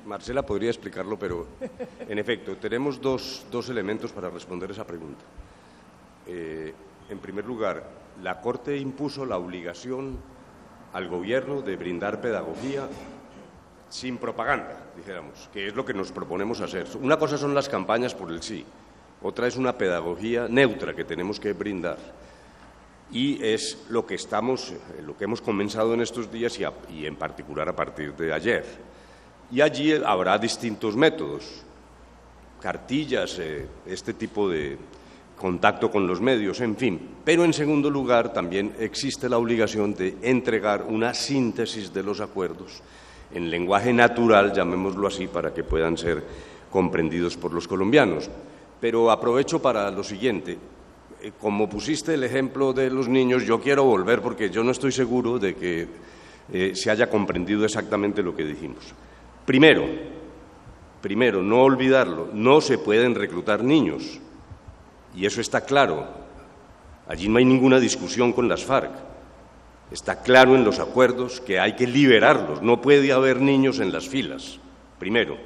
Marcela podría explicarlo, pero en efecto, tenemos dos elementos para responder esa pregunta. En primer lugar, la Corte impuso la obligación al Gobierno de brindar pedagogía sin propaganda, dijéramos, que es lo que nos proponemos hacer. Una cosa son las campañas por el sí, otra es una pedagogía neutra que tenemos que brindar. Y es lo que hemos comenzado en estos días y en particular a partir de ayer. Y allí habrá distintos métodos, cartillas, este tipo de contacto con los medios, en fin. Pero en segundo lugar también existe la obligación de entregar una síntesis de los acuerdos en lenguaje natural, llamémoslo así, para que puedan ser comprendidos por los colombianos. Pero aprovecho para lo siguiente. Como pusiste el ejemplo de los niños, yo quiero volver porque yo no estoy seguro de que se haya comprendido exactamente lo que dijimos. Primero, no olvidarlo, no se pueden reclutar niños, y eso está claro. Allí no hay ninguna discusión con las FARC. Está claro en los acuerdos que hay que liberarlos, no puede haber niños en las filas, primero.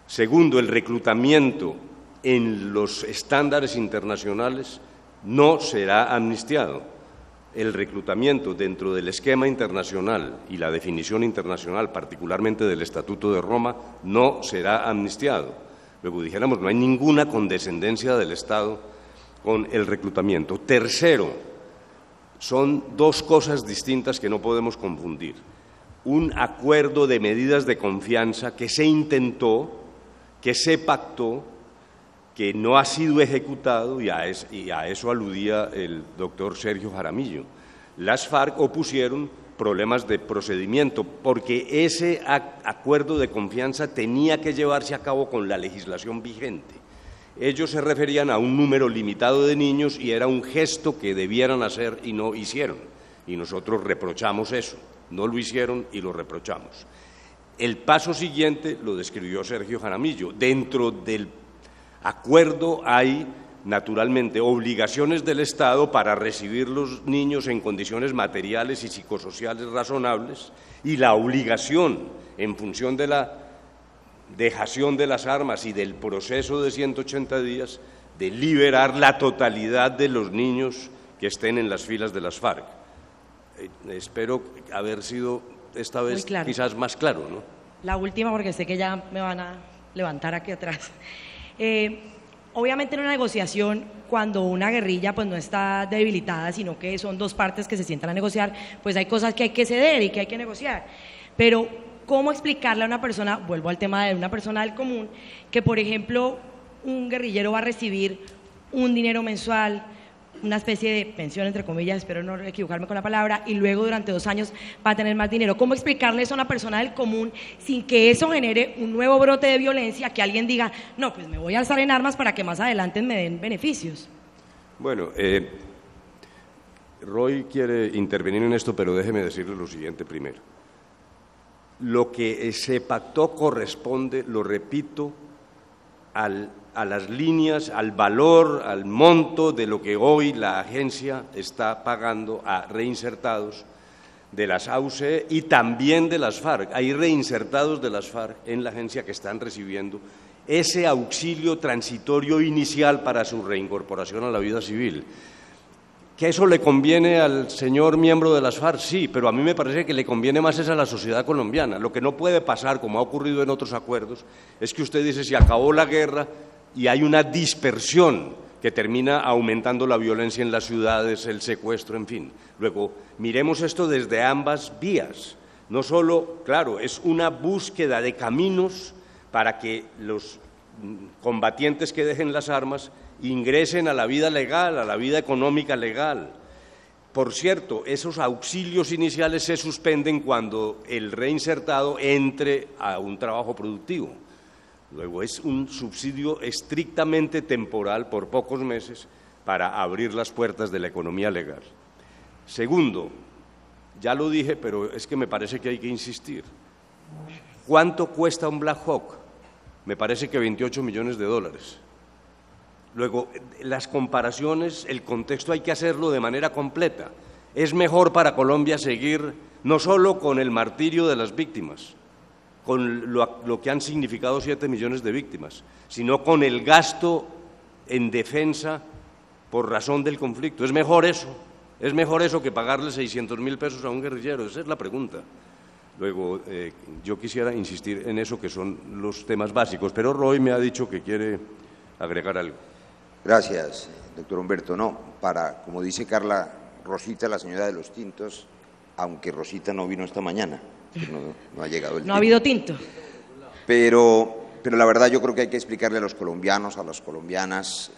Segundo, el reclutamiento en los estándares internacionales no será amnistiado. el reclutamiento dentro del esquema internacional y la definición internacional, particularmente del Estatuto de Roma, no será amnistiado. Luego dijéramos, no hay ninguna condescendencia del Estado con el reclutamiento. Tercero, son dos cosas distintas que no podemos confundir. Un acuerdo de medidas de confianza que se intentó, que se pactó, que no ha sido ejecutado, y a eso aludía el doctor Sergio Jaramillo. Las FARC opusieron problemas de procedimiento, porque ese acuerdo de confianza tenía que llevarse a cabo con la legislación vigente. Ellos se referían a un número limitado de niños y era un gesto que debieran hacer y no hicieron. Y nosotros reprochamos eso, no lo hicieron y lo reprochamos. El paso siguiente lo describió Sergio Jaramillo. Dentro del acuerdo hay, naturalmente, obligaciones del Estado para recibir los niños en condiciones materiales y psicosociales razonables y la obligación, en función de la dejación de las armas y del proceso de 180 días, de liberar la totalidad de los niños que estén en las filas de las FARC. Espero haber sido esta vez quizás más claro, ¿no? La última, porque sé que ya me van a levantar aquí atrás. Obviamente en una negociación, cuando una guerrilla pues no está debilitada, sino que son dos partes que se sientan a negociar, pues hay cosas que hay que ceder y que hay que negociar. Pero, ¿cómo explicarle a una persona, vuelvo al tema de una persona del común, que por ejemplo un guerrillero va a recibir un dinero mensual, una especie de pensión, entre comillas, espero no equivocarme con la palabra, y luego durante 2 años va a tener más dinero? ¿Cómo explicarle eso a una persona del común sin que eso genere un nuevo brote de violencia, que alguien diga, no, pues me voy a alzar en armas para que más adelante me den beneficios? Bueno, Roy quiere intervenir en esto, pero déjeme decirle lo siguiente primero. Lo que se pactó corresponde, lo repito, a las líneas, al valor, al monto de lo que hoy la agencia está pagando a reinsertados de las AUC y también de las FARC. Hay reinsertados de las FARC en la agencia que están recibiendo ese auxilio transitorio inicial para su reincorporación a la vida civil. ¿Que eso le conviene al señor miembro de las FARC? Sí, pero a mí me parece que le conviene más es a la sociedad colombiana. Lo que no puede pasar, como ha ocurrido en otros acuerdos, es que usted dice, si acabó la guerra y hay una dispersión que termina aumentando la violencia en las ciudades, el secuestro, en fin. Luego, miremos esto desde ambas vías. No solo, claro, es una búsqueda de caminos para que los combatientes que dejen las armas ingresen a la vida legal, a la vida económica legal. Por cierto, esos auxilios iniciales se suspenden cuando el reinsertado entre a un trabajo productivo. Luego es un subsidio estrictamente temporal por pocos meses para abrir las puertas de la economía legal. Segundo, ya lo dije, pero es que me parece que hay que insistir. ¿Cuánto cuesta un Black Hawk? Me parece que $28 millones. Luego, las comparaciones, el contexto hay que hacerlo de manera completa. Es mejor para Colombia seguir no solo con el martirio de las víctimas, con lo que han significado 7 millones de víctimas, sino con el gasto en defensa por razón del conflicto. ¿Es mejor eso que pagarle 600.000 pesos a un guerrillero? Esa es la pregunta. Luego, yo quisiera insistir en eso, que son los temas básicos, pero Roy me ha dicho que quiere agregar algo. Gracias, doctor Humberto. No, como dice Carla, Rosita, la señora de los tintos, aunque Rosita no vino esta mañana, no ha llegado el No ha habido tinto. Pero la verdad yo creo que hay que explicarle a los colombianos, a las colombianas,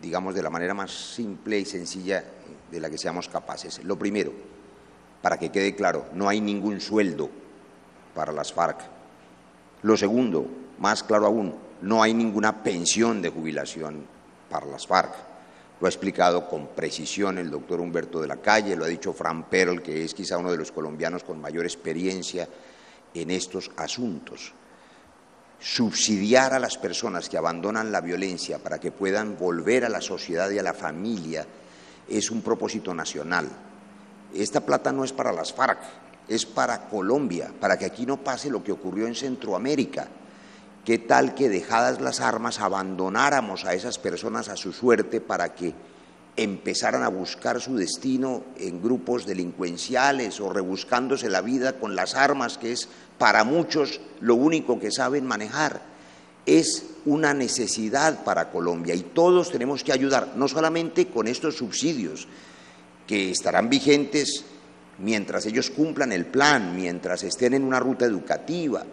digamos, de la manera más simple y sencilla de la que seamos capaces. Lo primero, para que quede claro, no hay ningún sueldo para las FARC. Lo segundo, más claro aún, no hay ninguna pensión de jubilación para las FARC. Lo ha explicado con precisión el doctor Humberto de la Calle, lo ha dicho Fran Perl, que es quizá uno de los colombianos con mayor experiencia en estos asuntos. Subsidiar a las personas que abandonan la violencia para que puedan volver a la sociedad y a la familia es un propósito nacional. Esta plata no es para las FARC, es para Colombia, para que aquí no pase lo que ocurrió en Centroamérica. ¿Qué tal que, dejadas las armas, abandonáramos a esas personas a su suerte para que empezaran a buscar su destino en grupos delincuenciales o rebuscándose la vida con las armas, que es para muchos lo único que saben manejar. Es una necesidad para Colombia y todos tenemos que ayudar, no solamente con estos subsidios que estarán vigentes mientras ellos cumplan el plan, mientras estén en una ruta educativa,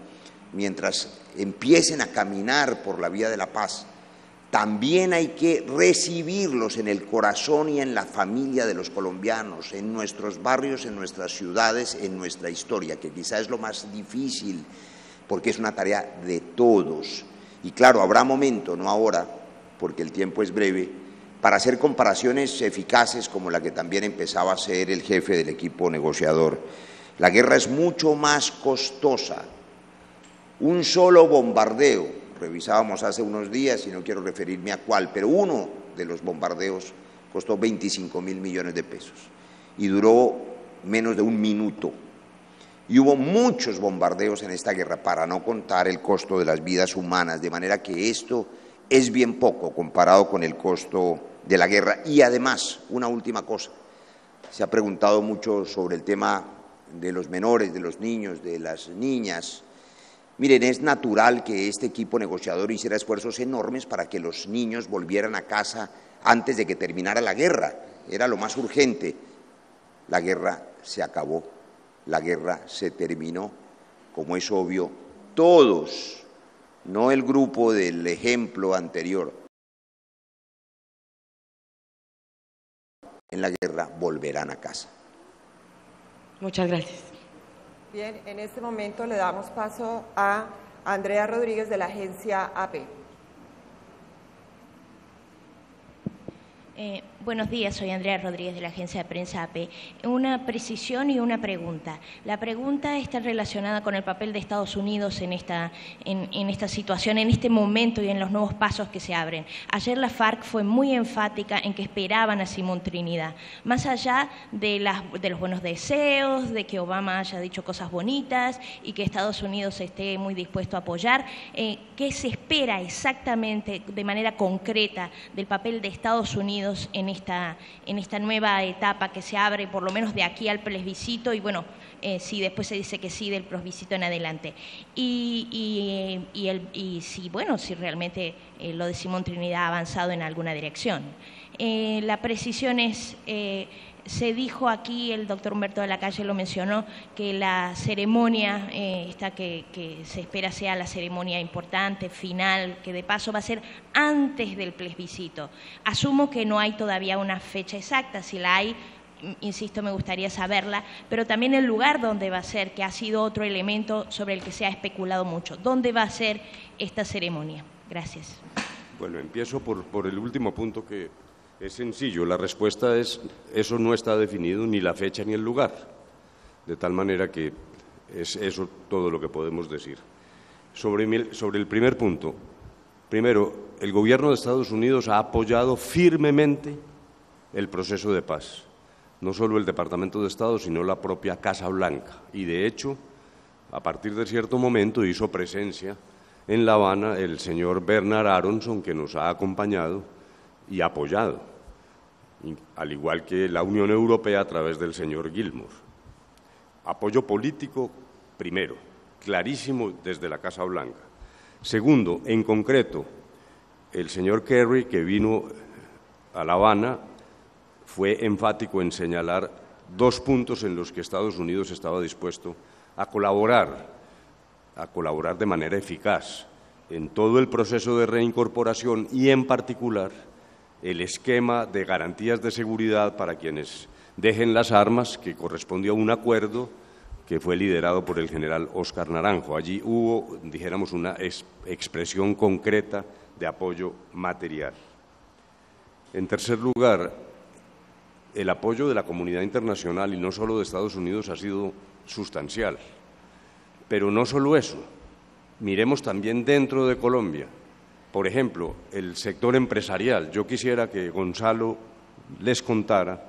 mientras empiecen a caminar por la vía de la paz. También hay que recibirlos en el corazón y en la familia de los colombianos, en nuestros barrios, en nuestras ciudades, en nuestra historia, que quizá es lo más difícil, porque es una tarea de todos. Y claro, habrá momento, no ahora, porque el tiempo es breve, para hacer comparaciones eficaces como la que también empezaba a hacer el jefe del equipo negociador. La guerra es mucho más costosa. Un solo bombardeo, revisábamos hace unos días, y no quiero referirme a cuál, pero uno de los bombardeos costó 25.000 millones de pesos y duró menos de un minuto. Y hubo muchos bombardeos en esta guerra, para no contar el costo de las vidas humanas, de manera que esto es bien poco comparado con el costo de la guerra. Y además, una última cosa, se ha preguntado mucho sobre el tema de los menores, de los niños, de las niñas. Miren, es natural que este equipo negociador hiciera esfuerzos enormes para que los niños volvieran a casa antes de que terminara la guerra. Era lo más urgente. La guerra se acabó, la guerra se terminó. Como es obvio, todos, no el grupo del ejemplo anterior, en la guerra volverán a casa. Muchas gracias. Bien, en este momento le damos paso a Andrea Rodríguez de la agencia AP. Buenos días, soy Andrea Rodríguez de la agencia de prensa AP. Una precisión y una pregunta. La pregunta está relacionada con el papel de Estados Unidos en esta situación, en este momento y en los nuevos pasos que se abren. Ayer la FARC fue muy enfática en que esperaban a Simón Trinidad. Más allá de los buenos deseos, de que Obama haya dicho cosas bonitas y que Estados Unidos esté muy dispuesto a apoyar, ¿qué se espera exactamente de manera concreta del papel de Estados Unidos en esta nueva etapa que se abre, por lo menos de aquí al plebiscito, y bueno, si después se dice que sí del plebiscito en adelante? Y si realmente lo de Simón Trinidad ha avanzado en alguna dirección. La precisión es, se dijo aquí, el doctor Humberto de la Calle lo mencionó, que la ceremonia que se espera sea la ceremonia importante, final, que de paso va a ser antes del plebiscito. Asumo que no hay todavía una fecha exacta, si la hay, insisto, me gustaría saberla, pero también el lugar donde va a ser, que ha sido otro elemento sobre el que se ha especulado mucho. ¿Dónde va a ser esta ceremonia? Gracias. Bueno, empiezo por el último punto, que es sencillo. La respuesta es: eso no está definido, ni la fecha ni el lugar, de tal manera que es eso todo lo que podemos decir. Sobre el primer punto, primero, el gobierno de Estados Unidos ha apoyado firmemente el proceso de paz, no solo el Departamento de Estado, sino la propia Casa Blanca, y de hecho, a partir de cierto momento hizo presencia en La Habana el señor Bernard Aronson, que nos ha acompañado y apoyado, al igual que la Unión Europea a través del señor Gilmore. Apoyo político, primero, clarísimo desde la Casa Blanca. Segundo, en concreto, el señor Kerry, que vino a La Habana, fue enfático en señalar dos puntos en los que Estados Unidos estaba dispuesto a colaborar de manera eficaz en todo el proceso de reincorporación y, en particular, el esquema de garantías de seguridad para quienes dejen las armas, que correspondió a un acuerdo que fue liderado por el general Óscar Naranjo. Allí hubo, dijéramos, una expresión concreta de apoyo material. En tercer lugar, el apoyo de la comunidad internacional, y no solo de Estados Unidos, ha sido sustancial. Pero no solo eso, miremos también dentro de Colombia. Por ejemplo, el sector empresarial. Yo quisiera que Gonzalo les contara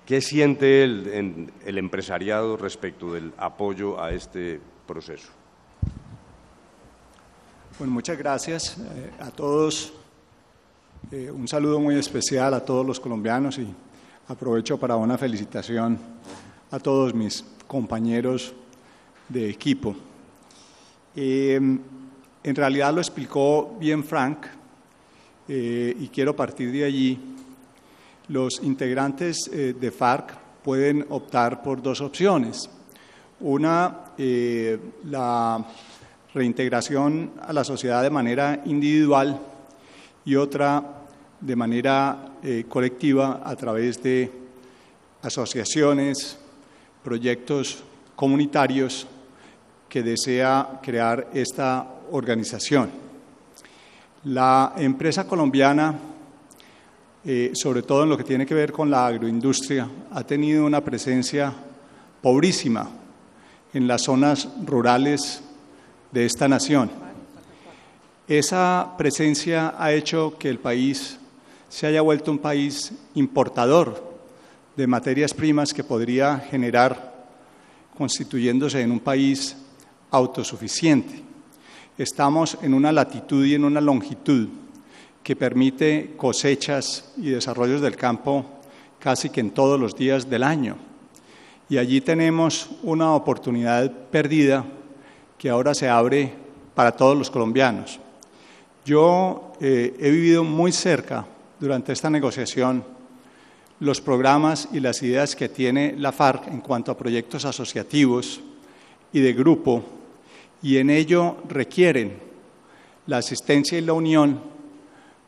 qué siente él en el empresariado respecto del apoyo a este proceso. Bueno, muchas gracias a todos. Un saludo muy especial a todos los colombianos y aprovecho para una felicitación a todos mis compañeros de equipo. En realidad lo explicó bien Frank y quiero partir de allí. Los integrantes de FARC pueden optar por dos opciones. Una, la reintegración a la sociedad de manera individual y otra de manera colectiva a través de asociaciones, proyectos comunitarios que desea crear esta organización. La empresa colombiana, sobre todo en lo que tiene que ver con la agroindustria, ha tenido una presencia pobrísima en las zonas rurales de esta nación. Esa presencia ha hecho que el país se haya vuelto un país importador de materias primas que podría generar, constituyéndose en un país autosuficiente. Estamos en una latitud y en una longitud que permite cosechas y desarrollos del campo casi que en todos los días del año. Y allí tenemos una oportunidad perdida que ahora se abre para todos los colombianos. Yo he vivido muy cerca durante esta negociación los programas y las ideas que tiene la FARC en cuanto a proyectos asociativos y de grupo, y en ello requieren la asistencia y la unión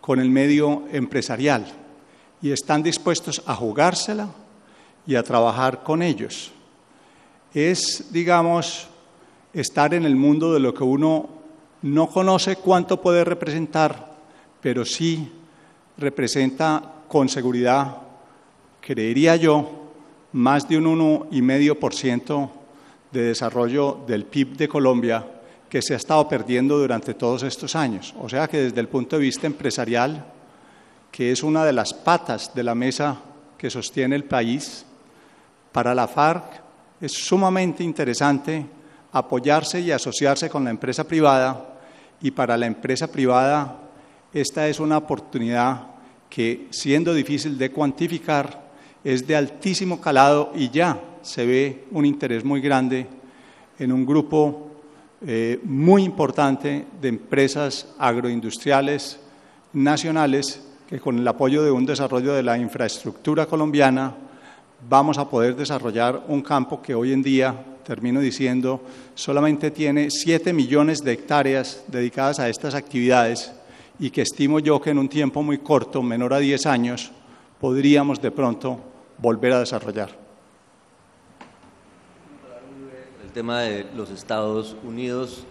con el medio empresarial, y están dispuestos a jugársela y a trabajar con ellos. Es, digamos, estar en el mundo de lo que uno no conoce cuánto puede representar, pero sí representa con seguridad, creería yo, más de un 1,5% de desarrollo del PIB de Colombia que se ha estado perdiendo durante todos estos años. O sea que desde el punto de vista empresarial, que es una de las patas de la mesa que sostiene el país, para la FARC es sumamente interesante apoyarse y asociarse con la empresa privada, y para la empresa privada esta es una oportunidad que, siendo difícil de cuantificar, es de altísimo calado y ya se ve un interés muy grande en un grupo muy importante de empresas agroindustriales nacionales que, con el apoyo de un desarrollo de la infraestructura colombiana, vamos a poder desarrollar un campo que hoy en día, termino diciendo, solamente tiene 7 millones de hectáreas dedicadas a estas actividades, y que estimo yo que en un tiempo muy corto, menor a 10 años, podríamos de pronto volver a desarrollar. El tema de los Estados Unidos,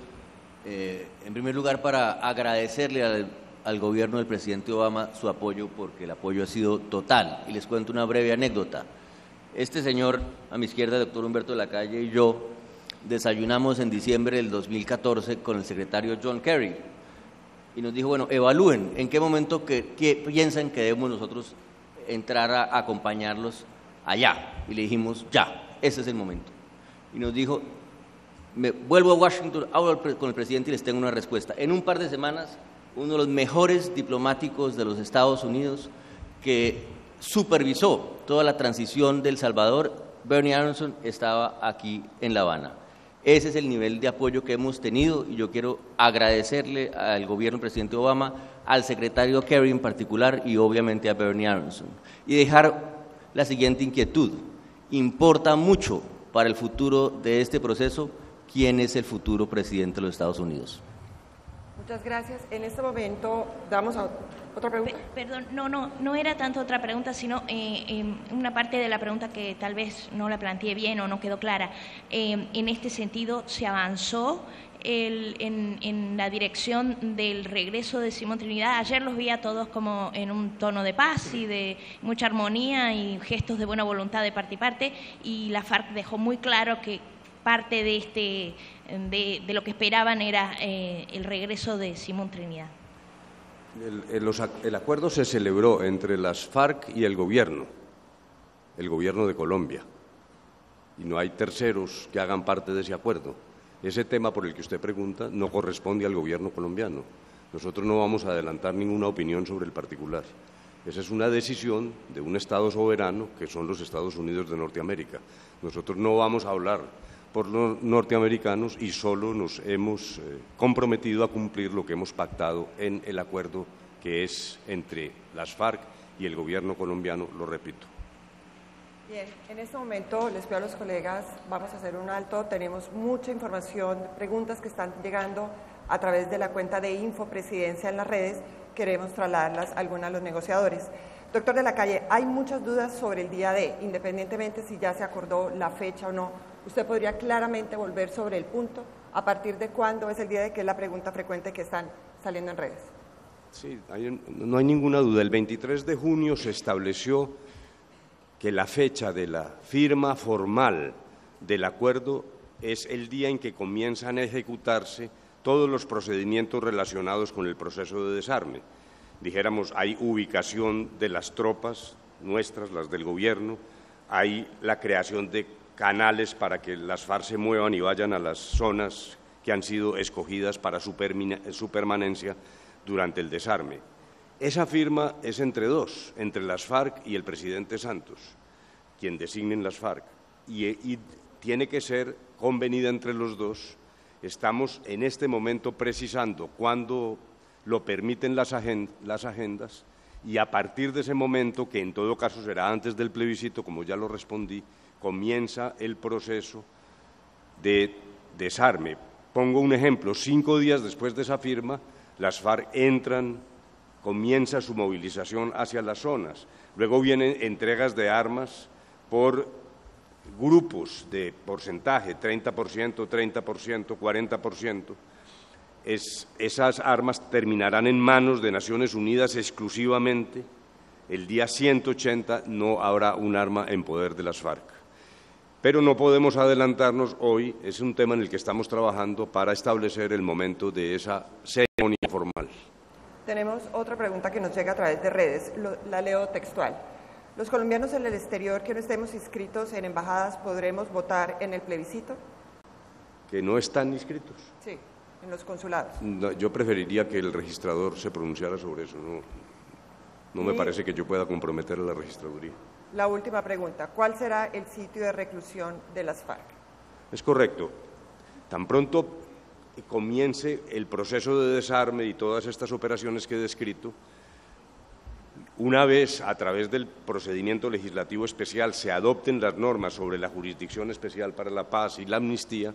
en primer lugar, para agradecerle al gobierno del presidente Obama su apoyo, porque el apoyo ha sido total. Y les cuento una breve anécdota. Este señor, a mi izquierda, el doctor Humberto de la Calle, y yo desayunamos en diciembre del 2014 con el secretario John Kerry, y nos dijo, bueno, evalúen en qué momento que piensan que debemos nosotros entrar a acompañarlos allá. Y le dijimos, ya, ese es el momento. Y nos dijo, me vuelvo a Washington, hablo con el presidente y les tengo una respuesta. En un par de semanas, uno de los mejores diplomáticos de los Estados Unidos que supervisó toda la transición de El Salvador, Bernie Aronson, estaba aquí en La Habana. Ese es el nivel de apoyo que hemos tenido, y yo quiero agradecerle al gobierno del presidente Obama, al secretario Kerry en particular, y obviamente a Bernie Aronson. Y dejar la siguiente inquietud: importa mucho para el futuro de este proceso quién es el futuro presidente de los Estados Unidos. Muchas gracias. En este momento damos a otra pregunta. Perdón, no era tanto otra pregunta, sino una parte de la pregunta que tal vez no la planteé bien o no quedó clara. En este sentido, ¿se avanzó en la dirección del regreso de Simón Trinidad? Ayer los vi a todos como en un tono de paz y de mucha armonía y gestos de buena voluntad de parte y parte, y la FARC dejó muy claro que parte de lo que esperaban era el regreso de Simón Trinidad. El acuerdo se celebró entre las FARC y el gobierno de Colombia, y no hay terceros que hagan parte de ese acuerdo. Ese tema por el que usted pregunta no corresponde al gobierno colombiano. Nosotros no vamos a adelantar ninguna opinión sobre el particular. Esa es una decisión de un Estado soberano, que son los Estados Unidos de Norteamérica. Nosotros no vamos a hablar por los norteamericanos y solo nos hemos comprometido a cumplir lo que hemos pactado en el acuerdo que es entre las FARC y el gobierno colombiano, lo repito. Bien, en este momento les pido a los colegas, vamos a hacer un alto, tenemos mucha información, preguntas que están llegando a través de la cuenta de Infopresidencia en las redes, queremos trasladarlas a algunos de los negociadores. Doctor de la Calle, hay muchas dudas sobre el día D, independientemente si ya se acordó la fecha o no. ¿Usted podría claramente volver sobre el punto? ¿A partir de cuándo es el día D? Que es la pregunta frecuente que están saliendo en redes. Sí, no hay ninguna duda. El 23 de junio se estableció que la fecha de la firma formal del acuerdo es el día en que comienzan a ejecutarse todos los procedimientos relacionados con el proceso de desarme. Dijéramos, hay ubicación de las tropas nuestras, las del gobierno, hay la creación de canales para que las FARC se muevan y vayan a las zonas que han sido escogidas para su permanencia durante el desarme. Esa firma es entre dos, entre las FARC y el presidente Santos, quien designen las FARC, y tiene que ser convenida entre los dos. Estamos en este momento precisando cuándo lo permiten las agendas y a partir de ese momento, que en todo caso será antes del plebiscito, como ya lo respondí, comienza el proceso de desarme. Pongo un ejemplo, 5 días después de esa firma, las FARC entran, comienza su movilización hacia las zonas, luego vienen entregas de armas por grupos de porcentaje, 30%, 30%, 40%, esas armas terminarán en manos de Naciones Unidas exclusivamente. El día 180 no habrá un arma en poder de las FARC. Pero no podemos adelantarnos hoy, es un tema en el que estamos trabajando para establecer el momento de esa ceremonia formal. Tenemos otra pregunta que nos llega a través de redes, la leo textual. ¿Los colombianos en el exterior que no estemos inscritos en embajadas podremos votar en el plebiscito? ¿Que no están inscritos? Sí, en los consulados. No, yo preferiría que el registrador se pronunciara sobre eso, no me parece que yo pueda comprometer a la registraduría. La última pregunta, ¿cuál será el sitio de reclusión de las FARC? Es correcto. Tan pronto comience el proceso de desarme y todas estas operaciones que he descrito, una vez a través del procedimiento legislativo especial se adopten las normas sobre la Jurisdicción Especial para la Paz y la amnistía,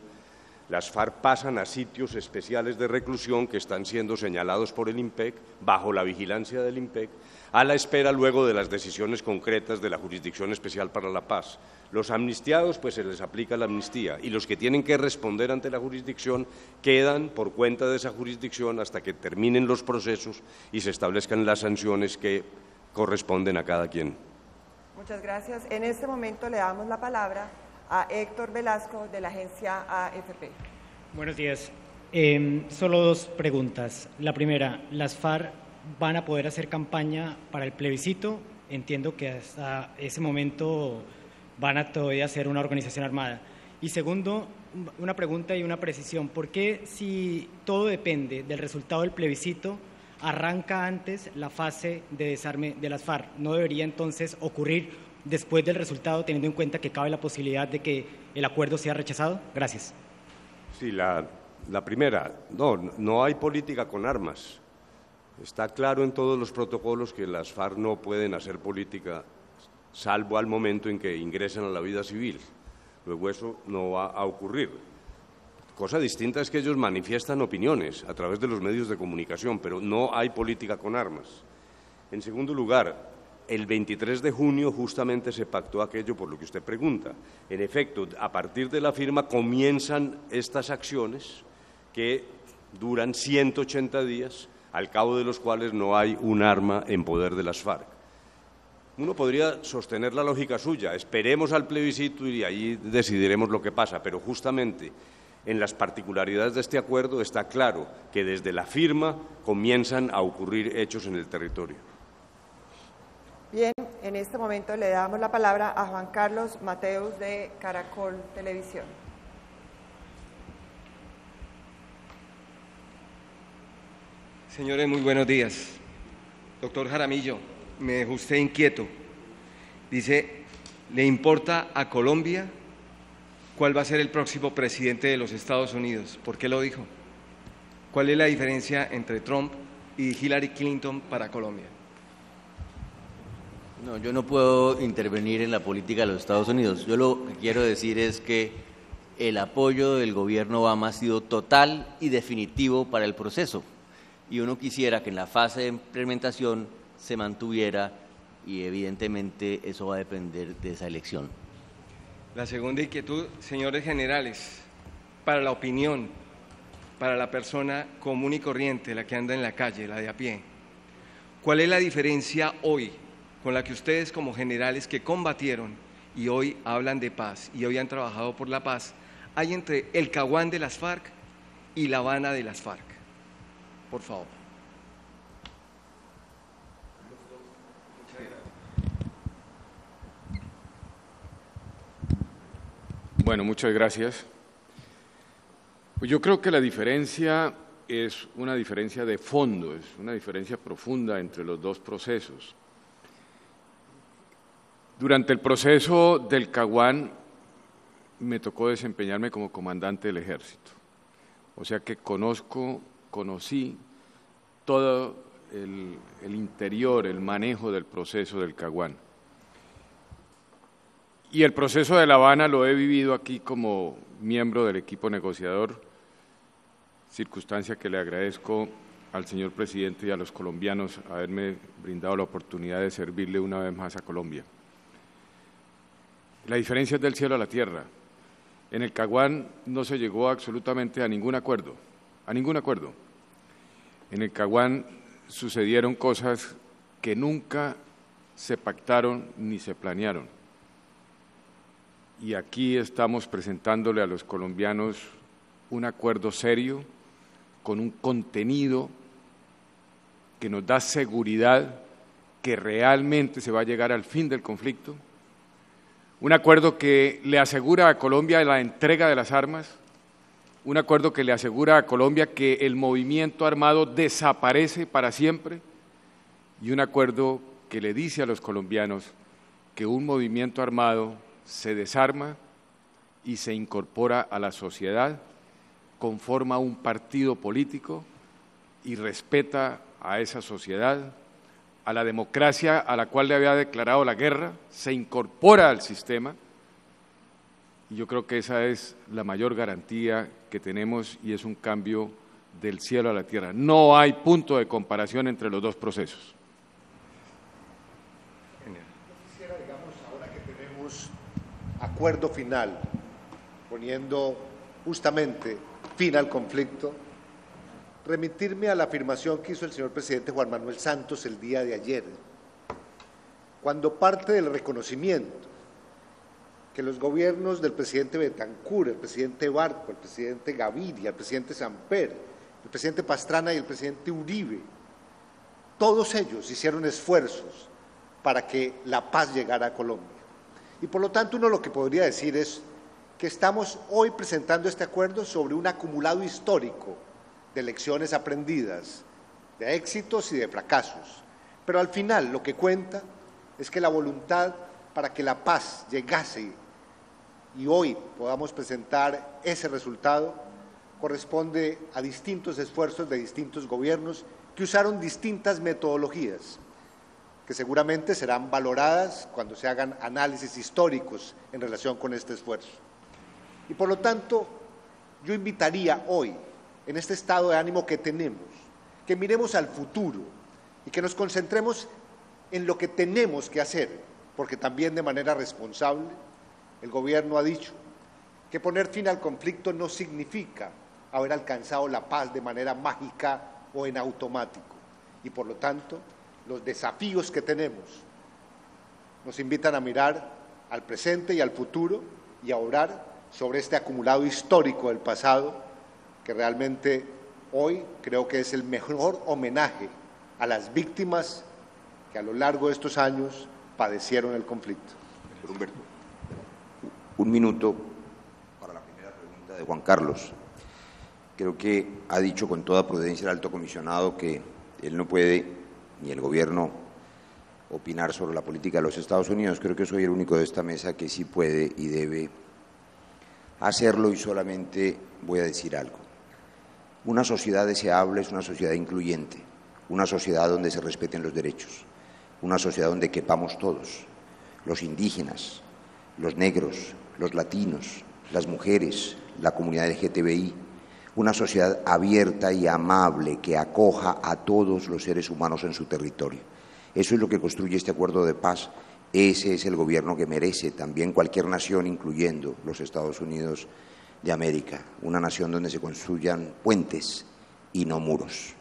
las FARC pasan a sitios especiales de reclusión que están siendo señalados por el IMPEC, bajo la vigilancia del IMPEC, a la espera luego de las decisiones concretas de la Jurisdicción Especial para la Paz. Los amnistiados, pues se les aplica la amnistía, y los que tienen que responder ante la jurisdicción quedan por cuenta de esa jurisdicción hasta que terminen los procesos y se establezcan las sanciones que corresponden a cada quien. Muchas gracias. En este momento le damos la palabra a Héctor Velasco de la agencia AFP. Buenos días. Solo 2 preguntas. La primera, ¿las FARC van a poder hacer campaña para el plebiscito? Entiendo que hasta ese momento van a todavía ser una organización armada. Y segundo, una pregunta y una precisión. ¿Por qué, si todo depende del resultado del plebiscito, arranca antes la fase de desarme de las FARC? ¿No debería entonces ocurrir después del resultado, teniendo en cuenta que cabe la posibilidad de que el acuerdo sea rechazado? Gracias. Sí, la primera, no hay política con armas. Está claro en todos los protocolos que las FARC no pueden hacer política, salvo al momento en que ingresen a la vida civil. Luego eso no va a ocurrir. Cosa distinta es que ellos manifiestan opiniones a través de los medios de comunicación, pero no hay política con armas. En segundo lugar, el 23 de junio justamente se pactó aquello por lo que usted pregunta. En efecto, a partir de la firma comienzan estas acciones que duran 180 días, al cabo de los cuales no hay un arma en poder de las FARC. Uno podría sostener la lógica suya, esperemos al plebiscito y ahí decidiremos lo que pasa, pero justamente en las particularidades de este acuerdo está claro que desde la firma comienzan a ocurrir hechos en el territorio. Bien, en este momento le damos la palabra a Juan Carlos Mateus de Caracol Televisión. Señores, muy buenos días. Doctor Jaramillo, me dejó usted inquieto. Dice, ¿le importa a Colombia cuál va a ser el próximo presidente de los Estados Unidos? ¿Por qué lo dijo? ¿Cuál es la diferencia entre Trump y Hillary Clinton para Colombia? No, yo no puedo intervenir en la política de los Estados Unidos. Yo lo que quiero decir es que el apoyo del gobierno Obama ha sido total y definitivo para el proceso. Y uno quisiera que en la fase de implementación se mantuviera y evidentemente eso va a depender de esa elección. La segunda inquietud, señores generales, para la opinión, para la persona común y corriente, la que anda en la calle, la de a pie, ¿cuál es la diferencia hoy con la que ustedes como generales que combatieron y hoy hablan de paz y hoy han trabajado por la paz, hay entre el Caguán de las FARC y La Habana de las FARC? Por favor. Bueno, muchas gracias. Pues yo creo que la diferencia es una diferencia de fondo, es una diferencia profunda entre los dos procesos. Durante el proceso del Caguán me tocó desempeñarme como comandante del Ejército, o sea que conocí todo el interior, el manejo del proceso del Caguán. Y el proceso de La Habana lo he vivido aquí como miembro del equipo negociador, circunstancia que le agradezco al señor presidente y a los colombianos haberme brindado la oportunidad de servirle una vez más a Colombia. La diferencia es del cielo a la tierra. En el Caguán no se llegó absolutamente a ningún acuerdo, En el Caguán sucedieron cosas que nunca se pactaron ni se planearon. Y aquí estamos presentándole a los colombianos un acuerdo serio, con un contenido que nos da seguridad que realmente se va a llegar al fin del conflicto, un acuerdo que le asegura a Colombia la entrega de las armas, un acuerdo que le asegura a Colombia que el movimiento armado desaparece para siempre y un acuerdo que le dice a los colombianos que un movimiento armado se desarma y se incorpora a la sociedad, conforma un partido político y respeta a esa sociedad, a la democracia a la cual le había declarado la guerra, se incorpora al sistema y yo creo que esa es la mayor garantía que tenemos y es un cambio del cielo a la tierra. No hay punto de comparación entre los dos procesos. Quisiera, digamos, ahora que tenemos acuerdo final, poniendo justamente fin al conflicto, remitirme a la afirmación que hizo el señor presidente Juan Manuel Santos el día de ayer, cuando parte del reconocimiento que los gobiernos del presidente Betancur, el presidente Barco, el presidente Gaviria, el presidente Samper, el presidente Pastrana y el presidente Uribe, todos ellos hicieron esfuerzos para que la paz llegara a Colombia. Y por lo tanto uno lo que podría decir es que estamos hoy presentando este acuerdo sobre un acumulado histórico de lecciones aprendidas, de éxitos y de fracasos. Pero al final lo que cuenta es que la voluntad para que la paz llegase y hoy podamos presentar ese resultado corresponde a distintos esfuerzos de distintos gobiernos que usaron distintas metodologías, que seguramente serán valoradas cuando se hagan análisis históricos en relación con este esfuerzo. Y por lo tanto, yo invitaría hoy, en este estado de ánimo que tenemos, que miremos al futuro y que nos concentremos en lo que tenemos que hacer, porque también de manera responsable el gobierno ha dicho que poner fin al conflicto no significa haber alcanzado la paz de manera mágica o en automático. Y por lo tanto, los desafíos que tenemos nos invitan a mirar al presente y al futuro y a obrar sobre este acumulado histórico del pasado, que realmente hoy creo que es el mejor homenaje a las víctimas que a lo largo de estos años padecieron el conflicto. Humberto, un minuto para la primera pregunta de Juan Carlos, Creo que ha dicho con toda prudencia el alto comisionado que él no puede, ni el gobierno, opinar sobre la política de los Estados Unidos. Creo que soy el único de esta mesa que sí puede y debe hacerlo, y solamente voy a decir algo. Una sociedad deseable es una sociedad incluyente, una sociedad donde se respeten los derechos, una sociedad donde quepamos todos, los indígenas, los negros, los latinos, las mujeres, la comunidad LGTBI, una sociedad abierta y amable que acoja a todos los seres humanos en su territorio. Eso es lo que construye este acuerdo de paz. Ese es el gobierno que merece también cualquier nación, incluyendo los Estados Unidos de América, una nación donde se construyan puentes y no muros.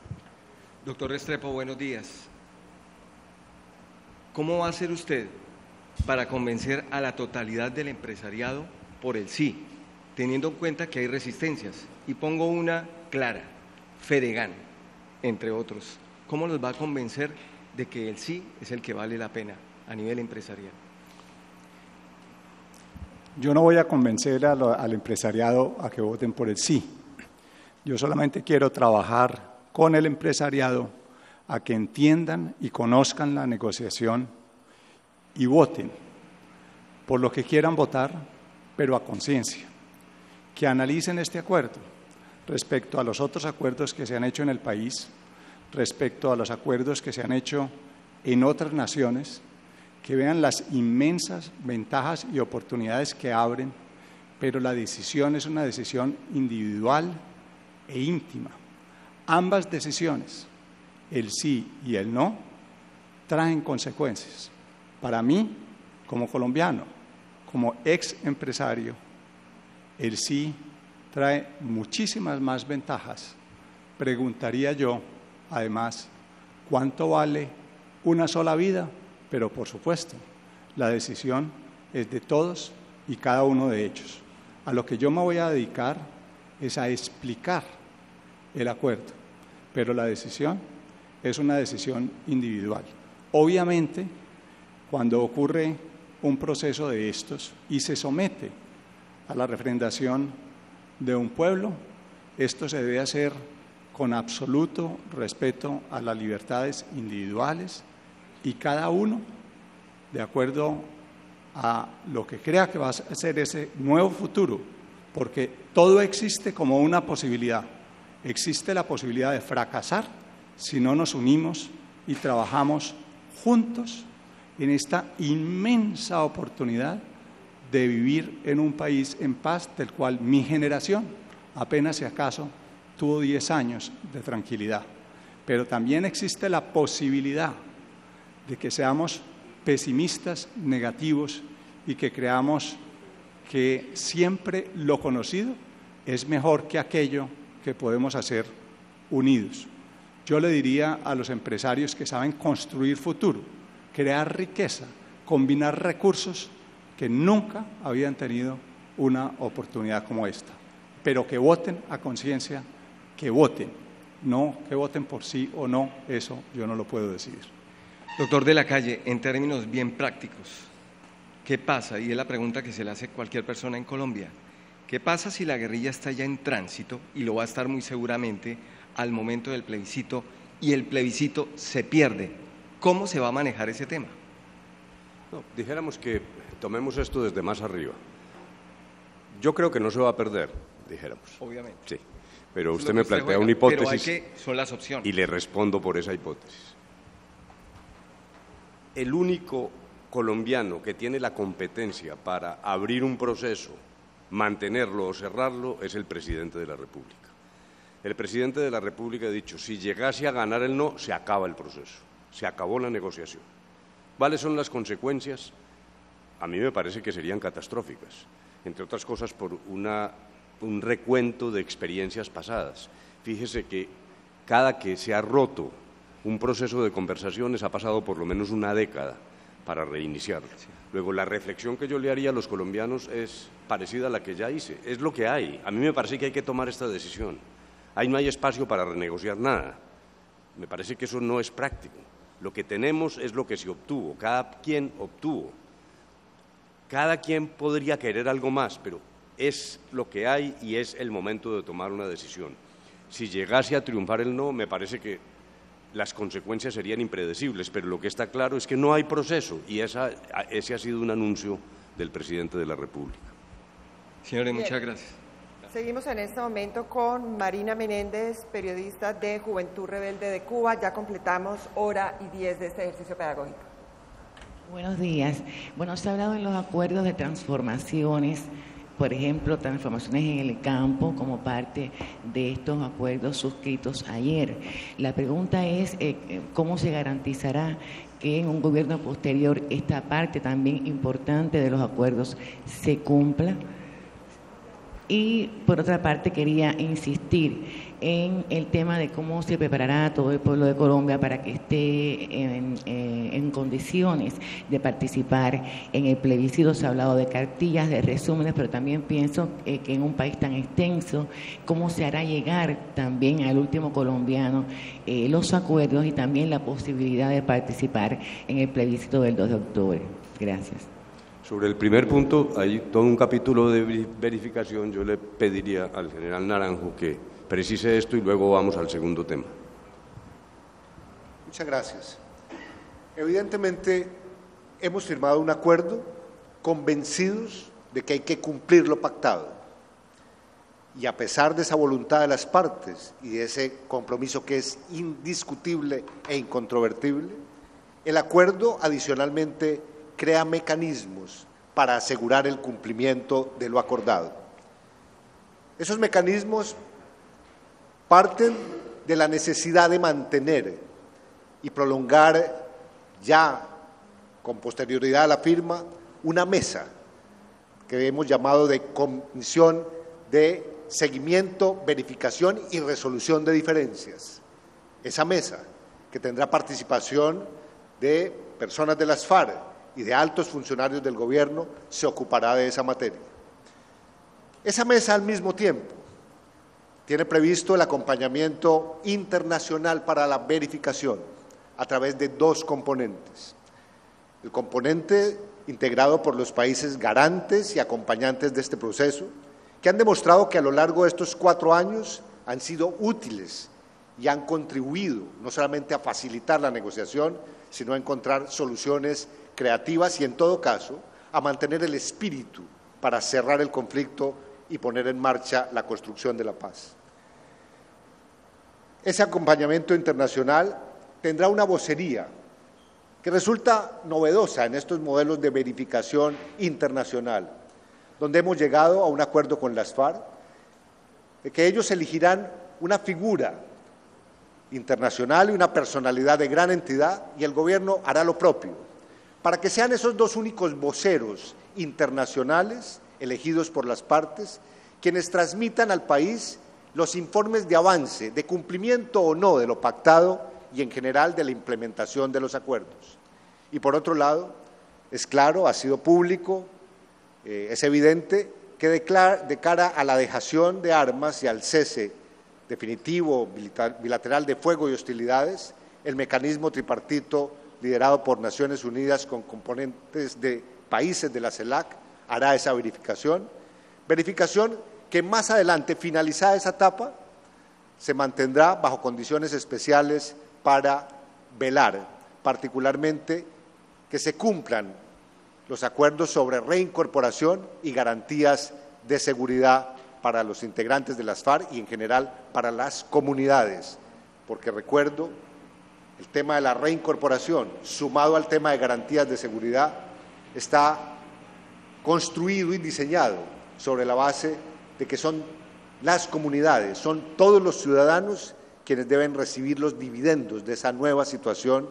Doctor Restrepo, buenos días. ¿Cómo va a hacer usted para convencer a la totalidad del empresariado por el sí, teniendo en cuenta que hay resistencias? Y pongo una clara, Fedegan, entre otros. ¿Cómo los va a convencer de que el sí es el que vale la pena a nivel empresarial? Yo no voy a convencer al empresariado a que voten por el sí. Yo solamente quiero trabajar con el empresariado a que entiendan y conozcan la negociación y voten por lo que quieran votar, pero a conciencia. Que analicen este acuerdo respecto a los otros acuerdos que se han hecho en el país, respecto a los acuerdos que se han hecho en otras naciones, que vean las inmensas ventajas y oportunidades que abren, pero la decisión es una decisión individual e íntima. Ambas decisiones, el sí y el no, traen consecuencias. Para mí, como colombiano, como ex empresario, el sí trae muchísimas más ventajas. Preguntaría yo, además, ¿cuánto vale una sola vida? Pero, por supuesto, la decisión es de todos y cada uno de ellos. A lo que yo me voy a dedicar es a explicar el acuerdo, pero la decisión es una decisión individual. Obviamente, cuando ocurre un proceso de estos y se somete a la refrendación de un pueblo, esto se debe hacer con absoluto respeto a las libertades individuales y cada uno, de acuerdo a lo que crea que va a ser ese nuevo futuro, porque todo existe como una posibilidad. Existe la posibilidad de fracasar si no nos unimos y trabajamos juntos en esta inmensa oportunidad de vivir en un país en paz, del cual mi generación apenas si acaso tuvo 10 años de tranquilidad. Pero también existe la posibilidad de que seamos pesimistas, negativos, y que creamos que siempre lo conocido es mejor que aquello que podemos hacer unidos. Yo le diría a los empresarios que saben construir futuro, crear riqueza, combinar recursos, que nunca habían tenido una oportunidad como esta, pero que voten a conciencia, que voten, no que voten por sí o no, eso yo no lo puedo decidir. Doctor de la Calle, en términos bien prácticos, ¿qué pasa? Y es la pregunta que se le hace a cualquier persona en Colombia. ¿Qué pasa si la guerrilla está ya en tránsito, y lo va a estar muy seguramente al momento del plebiscito, y el plebiscito se pierde? ¿Cómo se va a manejar ese tema? No, dijéramos que tomemos esto desde más arriba. Yo creo que no se va a perder, dijéramos. Obviamente. Sí, pero usted me plantea una hipótesis son las opciones. Y le respondo por esa hipótesis. El único colombiano que tiene la competencia para abrir un proceso, mantenerlo o cerrarlo, es el presidente de la República. El presidente de la República ha dicho, si llegase a ganar el no, se acaba el proceso, se acabó la negociación. ¿Cuáles son las consecuencias? A mí me parece que serían catastróficas, entre otras cosas por un recuento de experiencias pasadas. Fíjese que cada que se ha roto un proceso de conversaciones ha pasado por lo menos una década para reiniciarlo. Luego, la reflexión que yo le haría a los colombianos es parecida a la que ya hice. Es lo que hay. A mí me parece que hay que tomar esta decisión. Ahí no hay espacio para renegociar nada. Me parece que eso no es práctico. Lo que tenemos es lo que se obtuvo. Cada quien obtuvo. Cada quien podría querer algo más, pero es lo que hay y es el momento de tomar una decisión. Si llegase a triunfar el no, me parece que las consecuencias serían impredecibles, pero lo que está claro es que no hay proceso y ese ha sido un anuncio del presidente de la República. Señores, Bien. muchas gracias. Seguimos en este momento con Marina Menéndez, periodista de Juventud Rebelde de Cuba. Ya completamos hora y 10 de este ejercicio pedagógico. Buenos días. Bueno, se ha hablado de los acuerdos de transformaciones, por ejemplo, transformaciones en el campo como parte de estos acuerdos suscritos ayer. La pregunta es, ¿cómo se garantizará que en un gobierno posterior esta parte también importante de los acuerdos se cumpla? Y por otra parte quería insistir en el tema de cómo se preparará todo el pueblo de Colombia para que esté en condiciones de participar en el plebiscito. Se ha hablado de cartillas, de resúmenes, pero también pienso que en un país tan extenso, cómo se hará llegar también al último colombiano los acuerdos y también la posibilidad de participar en el plebiscito del 2 de octubre. Gracias. Sobre el primer punto, hay todo un capítulo de verificación. Yo le pediría al general Naranjo que precise esto y luego vamos al segundo tema. Muchas gracias. Evidentemente, hemos firmado un acuerdo convencidos de que hay que cumplir lo pactado. Y a pesar de esa voluntad de las partes y de ese compromiso que es indiscutible e incontrovertible, el acuerdo adicionalmente crea mecanismos para asegurar el cumplimiento de lo acordado. Esos mecanismos parten de la necesidad de mantener y prolongar ya con posterioridad a la firma una mesa que hemos llamado de Comisión de Seguimiento, Verificación y Resolución de Diferencias. Esa mesa, que tendrá participación de personas de las FARC y de altos funcionarios del gobierno, se ocupará de esa materia. Esa mesa al mismo tiempo tiene previsto el acompañamiento internacional para la verificación a través de dos componentes. El componente integrado por los países garantes y acompañantes de este proceso, que han demostrado que a lo largo de estos 4 años han sido útiles y han contribuido no solamente a facilitar la negociación, sino a encontrar soluciones creativas y, en todo caso, a mantener el espíritu para cerrar el conflicto y poner en marcha la construcción de la paz. Ese acompañamiento internacional tendrá una vocería que resulta novedosa en estos modelos de verificación internacional, donde hemos llegado a un acuerdo con las FARC, de que ellos elegirán una figura internacional y una personalidad de gran entidad, y el gobierno hará lo propio, para que sean esos dos únicos voceros internacionales elegidos por las partes quienes transmitan al país los informes de avance, de cumplimiento o no de lo pactado y en general de la implementación de los acuerdos. Y por otro lado, es claro, ha sido público, es evidente que de cara a la dejación de armas y al cese definitivo bilateral de fuego y hostilidades, el mecanismo tripartito liderado por Naciones Unidas con componentes de países de la CELAC hará esa verificación que más adelante, finalizada esa etapa, se mantendrá bajo condiciones especiales para velar, particularmente que se cumplan los acuerdos sobre reincorporación y garantías de seguridad para los integrantes de las FARC y en general para las comunidades, porque recuerdo, el tema de la reincorporación, sumado al tema de garantías de seguridad, está construido y diseñado sobre la base de que son las comunidades, son todos los ciudadanos quienes deben recibir los dividendos de esa nueva situación,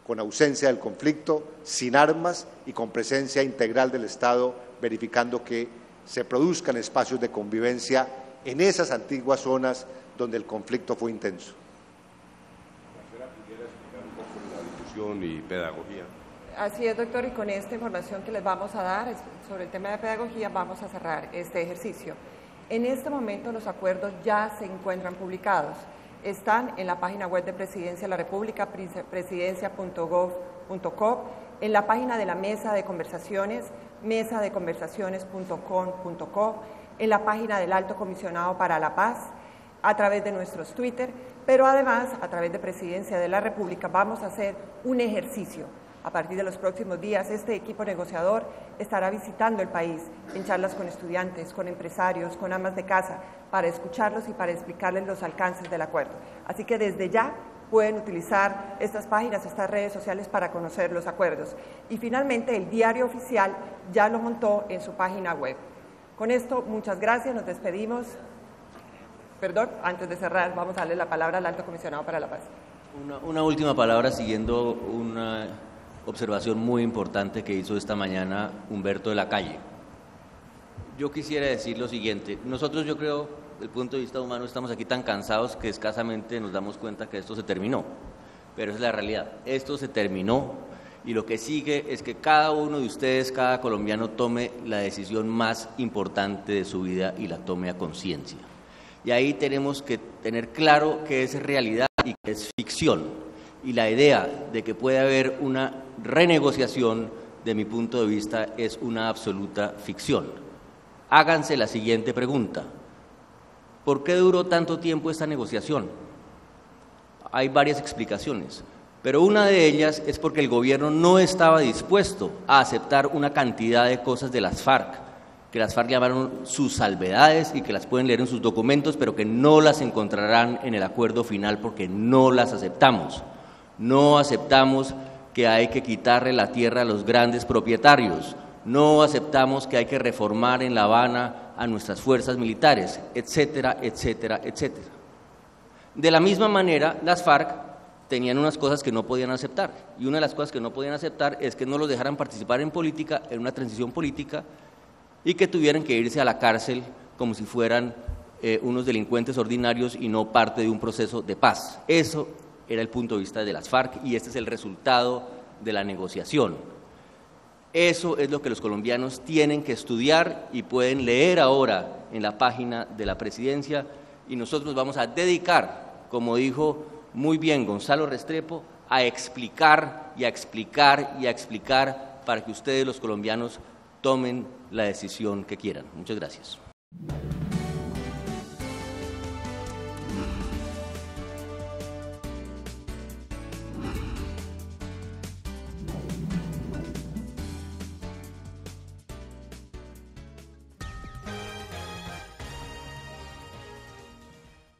con ausencia del conflicto, sin armas y con presencia integral del Estado, verificando que se produzcan espacios de convivencia en esas antiguas zonas donde el conflicto fue intenso. Y pedagogía. Así es, doctor, y con esta información que les vamos a dar sobre el tema de pedagogía vamos a cerrar este ejercicio. En este momento los acuerdos ya se encuentran publicados. Están en la página web de Presidencia de la República, presidencia.gov.co, en la página de la Mesa de Conversaciones, mesadeconversaciones.com.co, en la página del Alto Comisionado para la Paz, a través de nuestros Twitter, pero además a través de Presidencia de la República vamos a hacer un ejercicio. A partir de los próximos días, este equipo negociador estará visitando el país en charlas con estudiantes, con empresarios, con amas de casa, para escucharlos y para explicarles los alcances del acuerdo. Así que desde ya pueden utilizar estas páginas, estas redes sociales para conocer los acuerdos. Y finalmente, el diario oficial ya lo montó en su página web. Con esto, muchas gracias, nos despedimos. Perdón, antes de cerrar, vamos a darle la palabra al Alto Comisionado para la Paz. Una última palabra siguiendo una observación muy importante que hizo esta mañana Humberto de la Calle. Yo quisiera decir lo siguiente: nosotros, yo creo, desde el punto de vista humano, estamos aquí tan cansados que escasamente nos damos cuenta que esto se terminó, pero esa es la realidad. Esto se terminó y lo que sigue es que cada uno de ustedes, cada colombiano, tome la decisión más importante de su vida y la tome a conciencia. Y ahí tenemos que tener claro que es realidad y que es ficción. Y la idea de que puede haber una renegociación, de mi punto de vista, es una absoluta ficción. Háganse la siguiente pregunta: ¿por qué duró tanto tiempo esta negociación? Hay varias explicaciones, pero una de ellas es porque el gobierno no estaba dispuesto a aceptar una cantidad de cosas de las FARC, que las FARC llamaron sus salvedades y que las pueden leer en sus documentos, pero que no las encontrarán en el acuerdo final porque no las aceptamos. No aceptamos que hay que quitarle la tierra a los grandes propietarios, no aceptamos que hay que reformar en La Habana a nuestras fuerzas militares, etcétera, etcétera, etcétera. De la misma manera, las FARC tenían unas cosas que no podían aceptar, y una de las cosas que no podían aceptar es que no los dejaran participar en política, en una transición política, y que tuvieran que irse a la cárcel como si fueran unos delincuentes ordinarios y no parte de un proceso de paz. Eso era el punto de vista de las FARC y este es el resultado de la negociación. Eso es lo que los colombianos tienen que estudiar y pueden leer ahora en la página de la Presidencia, y nosotros vamos a dedicar, como dijo muy bien Gonzalo Restrepo, a explicar y a explicar y a explicar para que ustedes, los colombianos, tomen la decisión que quieran. Muchas gracias.